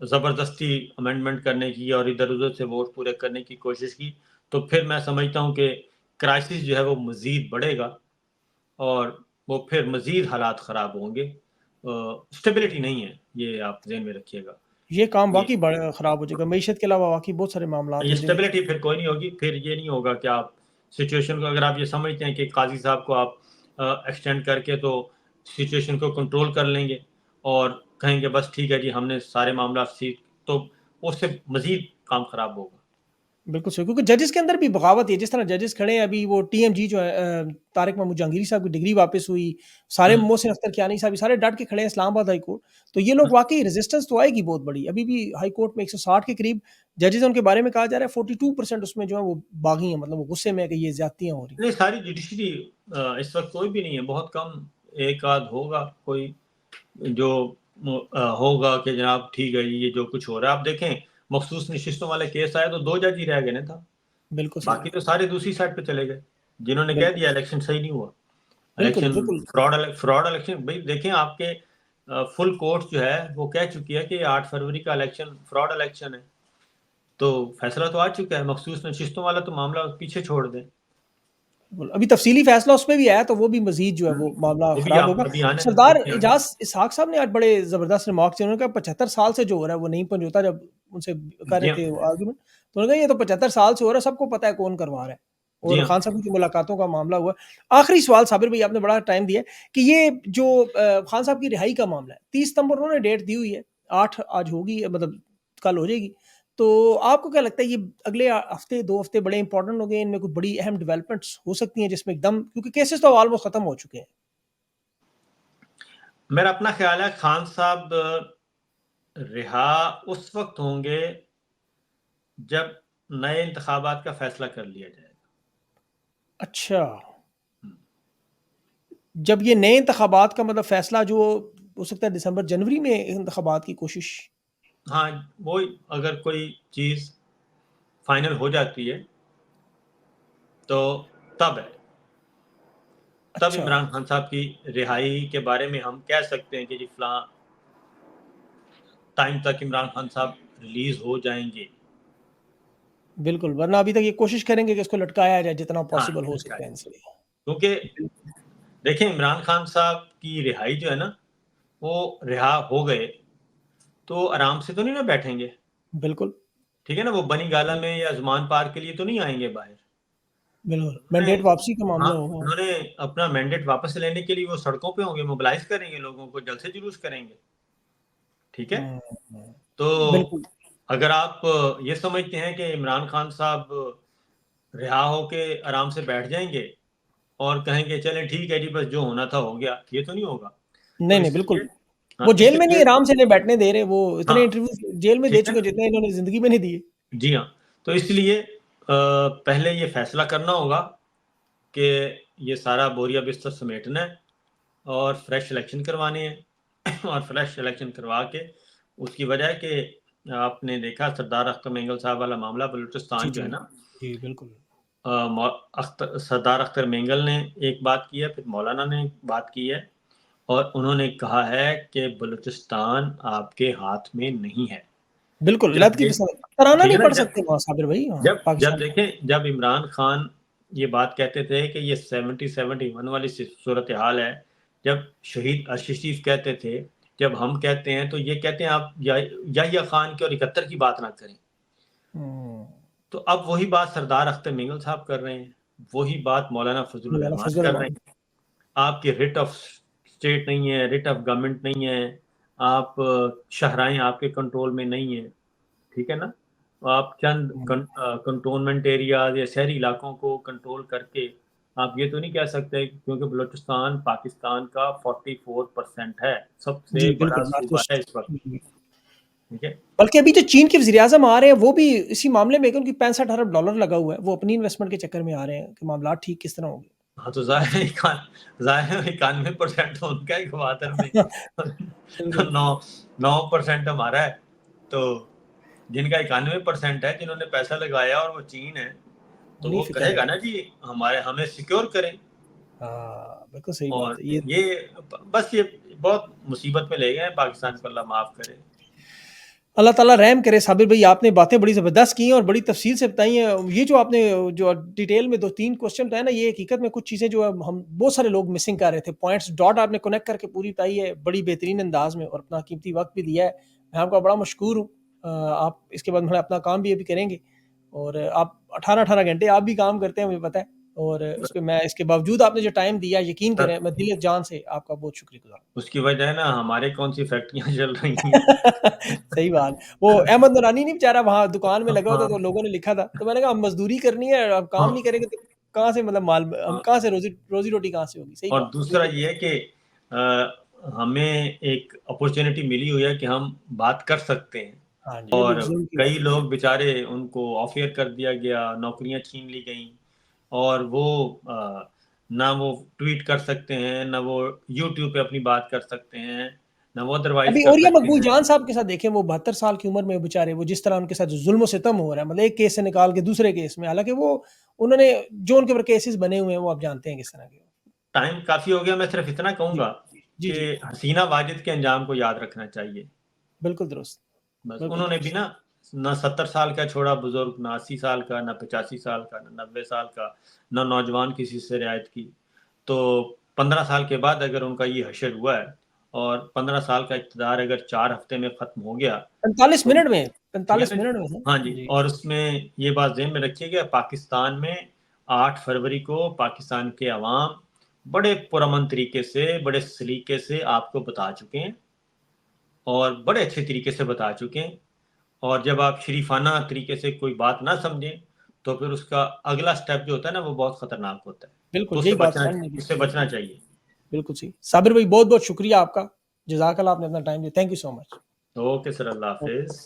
ज़बरदस्ती अमेंडमेंट करने की और इधर-उधर से वोट पूरे करने की कोशिश की, तो फिर मैं समझता हूँ कि क्राइसिस जो है वो मज़ीद बढ़ेगा और वो फिर मज़ीद हालात ख़राब होंगे। स्टेबिलिटी नहीं है, ये आप ज़हन में रखिएगा। ये काम ये वाक़ई बड़ा ख़राब हो जाएगा। मईशत के अलावा वाक़ई बहुत सारे मामलात ये हैं जिनमें। स्टेबिलिटी फिर कोई नहीं होगी, फिर ये नहीं होगा कि आप सिचुएशन को अगर आप ये समझते हैं कि काज़ी साहब को आप एक्सटेंड करके तो सिचुएशन को कंट्रोल कर लेंगे और कहेंगे बस ठीक है जी, हमने सारे मामला ठीक तो उससे मज़ीद काम ख़राब होगा। बिल्कुल सही, क्योंकि जजेस के अंदर भी बगावत है, जिस तरह जजेस खड़े हैं अभी, वो टीएमजी जो है, तारिक महमूद जहांगीरी साहब की डिग्री वापस हुई, सारे हुँ, मोहसिन अख्तर कियानी साहब सारे डट के खड़े हैं इस्लामाबाद हाई कोर्ट। तो ये हुँ। लोग वाक़ई रेजिस्टेंस तो आएगी बहुत बड़ी। अभी भी हाई कोर्ट में 160 के करीब जजेस हैं, उनके बारे में कहा जा रहा है 42% उसमें जो है वो बागी हैं, मतलब वो गुस्से में है कि ये ज़्यादतियाँ हो रही हैं। नहीं, सारी जुडिशरी इस वक़्त कोई भी नहीं है, बहुत कम एक आध होगा कोई जो होगा कि जनाब ठीक है, ये जो कुछ हो रहा है आप देखें मखसूस नशिस्तों वाले केस आए तो 2 जज ही रह गए ना था। बिल्कुल सही बाकी बात तो सारे दूसरी साइड पे चले गए, जिन्होंने कह बिल्कुल, दिया इलेक्शन सही नहीं हुआ। बिल्कुल, इलेक्शन बिल्कुल। फ्रॉड इलेक्शन भई देखें आपके फुल कोर्ट जो है वो कह चुकी है कि 8 फरवरी का इलेक्शन फ्रॉड इलेक्शन है। तो फैसला तो आ चुका है, मखसूस नशिस्तों वाला तो मामला पीछे छोड़ दें। बिल्कुल, अभी तफ़सीली फ़ैसला उसमें भी आया, तो वो भी मज़ीद जो है हुँ, वो मामला वो भी ख़राब आप होगा। अभी आने सरदार अभी आने इजाज़ इसहाक़ साहब ने आज बड़े ज़बरदस्त रिमार्क किए। उन्होंने कहा 75 साल से जो हो रहा है वो नहीं समझौता, जब उनसे कर जी रहे हाँ, थे आर्गुमेंट, तो उन्होंने कहा ये तो 75 साल से हो रहा है, सबको पता है कौन करवा रहा है। जी और हाँ। खान साहब की मुलाकातों का मामला हुआ। आखिरी सवाल साबिर भाई, आपने बड़ा टाइम दिया है कि ये जो खान साहब की रिहाई का मामला है, 30 सितंबर उन्होंने डेट दी हुई है, 8 आज होगी, मतलब कल हो जाएगी। तो आपको क्या लगता है ये अगले हफ्ते 2 हफ्ते बड़े इंपॉर्टेंट हो गए, इनमें कोई बड़ी अहम डेवलपमेंट्स हो सकती हैं जिसमें एकदम, क्योंकि केसेस तो ऑलमोस्ट खत्म हो चुके हैं। मेरा अपना ख़्याल है खान साहब रिहा उस वक़्त होंगे जब नए इंतखाबात का फ़ैसला कर लिया जाएगा। अच्छा, हुँ। जब ये नए इंतखाबात का मतलब फैसला जो हो सकता है दिसंबर जनवरी में इंतखाबात की कोशिश। हाँ, वही अगर कोई चीज़ फ़ाइनल हो जाती है, तो तब है। तब अच्छा, इमरान खान साहब की रिहाई के बारे में हम कह सकते हैं कि जी फलाँ टाइम तक इमरान खान साहब रिलीज़ हो जाएँगे। बिल्कुल, वरना अभी तक ये कोशिश करेंगे कि इसको लटकाया जाए जितना हाँ, पॉसिबल हो लटका सकता है देंगे। इनसे। क्योंकि देखें इमरान खान साहब की रिहाई जो है ना, वो रिहा हो गए, तो आराम से तो नहीं ना बैठेंगे। बिल्कुल, ठीक है ना? वो बनी गाला में या ज़ुमान पार्क के लिए तो नहीं आएँगे बाहर। बिल्कुल, उन्होंने मैंडेट वापसी का हाँ, मामला होगा। उन्होंने अपना मैंडेट वापस लेने के लिए वो सड़कों पे होंगे, मोबिलाइज़ करेंगे लोगों को, जलसे जुलूस करेंगे। ठीक है? हम्म, तो बिल्कुल। अगर आप ये समझते हैं कि इमरान खान साहब रिहा होके आराम से बैठ जाएँगे और कहेंगे चलें ठीक है जी, बस जो होना था हो गया, ये तो नहीं होगा। तो नहीं, नहीं, बिल्कुल। इसलिए वो हाँ, जेल में नहीं इसलिए आराम से नहीं बैठने दे रहे, वो इतने हाँ, इंटरव्यू जेल में दे ठीक है चुके ना? जितने इन्होंने ज़िंदगी में नहीं दिए। जी हाँ, तो इसलिए पहले ये फैसला करना होगा कि ये सारा बोरिया-बिस्तर समेटना है और फ्रेश इलेक्शन करवाने हैं और फ्रेश इलेक्शन करवा के उसकी वजह है कि आपने देखा सरदार अख्तर मेंगल साहब वाला मामला जी, बलूचिस्तान जो जी। है ना, जी, बिल्कुल। सरदार अख्तर मेंगल ने एक बात की है, फिर मौलाना ने एक बात की है और उन्होंने कहा है कि बलूचिस्तान आपके हाथ में नहीं है। बिल्कुल, जब लत की दे फिसल तराना ठीक नहीं है ना? पढ़ सकते वहाँ साबिर भाई, हाँ, जब जब पाकिस्तान। देखें जब इमरान खान ये बात कहते थे कि ये 70-71 वाली सूरत हाल है, जब शहीद आशीष कहते थे, जब हम कहते हैं तो ये कहते हैं आप याहिया खान की और 71 की बात ना करें। हुँ, तो अब वही बात सरदार अख्तर मेंगल साहब कर रहे हैं, वही बात मौलाना फजलुर मौलाना रहमान फजल कर रहे रहमान। हैं। आपकी रिट ऑफ स्टेट नहीं है, रिट ऑफ गवर्नमेंट नहीं है, आप शाहराएँ आपके कंट्रोल में नहीं है, ठीक है ना? आप चंद हुँ, कंटोनमेंट एरियाज़ या शहरी इलाकों को कंट्रोल करके आप ये तो नहीं कह सकते क्योंकि बलूचिस्तान पाकिस्तान का 44% है, सबसे जी, बड़ा बिल्कुल, नॉर्थ सूबा ईस्ट। है इस वक़्त, जी। ठीक है? बल्कि अभी जो चीन के वज़ीर-ए-आज़म आ रहे हैं, वो भी इसी मामले में उनकी 65 अरब डॉलर लगा हुआ है, वो अपनी इन्वेस्टमेंट के चक्कर में आ रहे हैं कि मामलात ठीक किस तरह होंगे। हाँ, तो आप ज़ाहिर है 91% तो उनका है गवादर में बिल्कुल, 9% हमारा है, तो जिनका 91% है, जिन्होंने पैसा लगाया और वो चीन है, तो उन्हीं वो फ़िक्र है। कहेगा ना जी हमें सिक्योर करें। हाँ, बिल्कुल सही बात और है। ये ये बस ये बहुत मुसीबत में ले गए हैं पाकिस्तान को, अल्लाह माफ़ करे। अल्लाह ताला रहम करे। साबिर भाई, आपने बातें बड़ी ज़बरदस्त की हैं और बड़ी तफ़सील से बताई हैं। ये जो आपने जो डिटेल में 2-3 क्वेश्चन बताए ना, ये हकीकत में कुछ चीज़ें जो है हम बहुत सारे लोग मिसिंग कर रहे थे। पॉइंट्स डॉट आपने कनेक्ट करके पूरी बताई है, बड़ी बेहतरीन अंदाज़ में, और अपना कीमती वक़्त भी दिया है। मैं आपका बड़ा मशकूर हूँ। आप इसके बाद अपना काम भी अभी करेंगे, और आप 18-18 घंटे आप भी काम करते हैं, मुझे पता है। और उसपे मैं इसके बावजूद आपने जो टाइम दिया, यकीन सर करें, मैं दिल जान से आपका बहुत शुक्रगुज़ार हूँ। उसकी वजह है ना हमारे कौन-सी फैक्ट्रियाँ चल रही हैं। सही बात। वो अहमद नूरानी नहीं बेचारा वहाँ दुकान में लगा होता, तो हाँ, लोगों ने लिखा था। तो मैंने कहा अब मज़दूरी करनी है, अब काम नहीं हाँ, करेंगे तो कहाँ से, मतलब माल हम हाँ। कहाँ से रोज़ी-रोटी कहाँ से होगी? सही और बात है, दूसरा बिल्कुल। ये है कि हमें एक अपॉर्च्युनिटी मिली हुई है कि हम बात कर सकते हैं हाँ जी, ये और बड़ी ज़ुल्म की कई बात है। लोग बेचारे उनको ऑफ एयर कर दिया गया, नौकरियाँ छीन ली गईं और वो ना वो ट्वीट कर सकते हैं, ना वो यूट्यूब पे अपनी बात कर सकते हैं, ना वो अदरवाइज़ अभी कर औरिया सकते मकबूल हैं। जान साहब के साथ देखें, वो 72 साल की उम्र में बेचारे, वो जिस तरह उनके साथ ज़ुल्म-ओ-सितम हो रहा है, मतलब एक केस से निकाल के दूसरे केस में, हालाँकि वो उन्होंने जो उनके ऊपर केसेस बने हुए हैं, वो आप जानते हैं किस तरह के। टाइम काफ़ी हो गया, मैं सिर्फ़ इतना जी। कहूँगा जी, कि जी। हसीना वाजिद के अंजाम को याद रखना चाहिए। बिल्कुल दुरुस्त, बस बिल्कुल उन्होंने भी दुरुस्त। ना 70 साल का छोड़ा बुज़ुर्ग, ना 80 साल का, ना 85 साल का, ना 90 साल का, ना नौजवान किसी से रियायत की। तो 15 साल के बाद अगर उनका ये हशर हुआ है और 15 साल का इक़्तिदार अगर 4 हफ़्ते में ख़त्म हो गया, 45 तो मिनट में, ठीक है 45 ना? मिनट में है। हाँ जी, जी। और उसमें ये बात ज़हन में रखिएगा पाकिस्तान में 8 फरवरी को पाकिस्तान के अवाम बड़े पुरअमन तरीके से, बड़े सलीके से आपको बता चुके हैं और बड़े अच्छे तरीके से बता चुके हैं। और जब आप शरीफाना तरीके से कोई बात ना समझें, तो फिर उसका अगला स्टेप जो होता है ना, वो बहुत खतरनाक होता है। बिल्कुल, तो यही बात समझने की। उससे बचना बिल्कुल, चाहिए। बिल्कुल सही। साबिर भाई, बहुत-बहुत शुक्रिया आपका। जज़ाकल्लाह, आपने अपना टाइम दिया। Thank you so much. Okay sir, Allah okay. हाफ़िज़।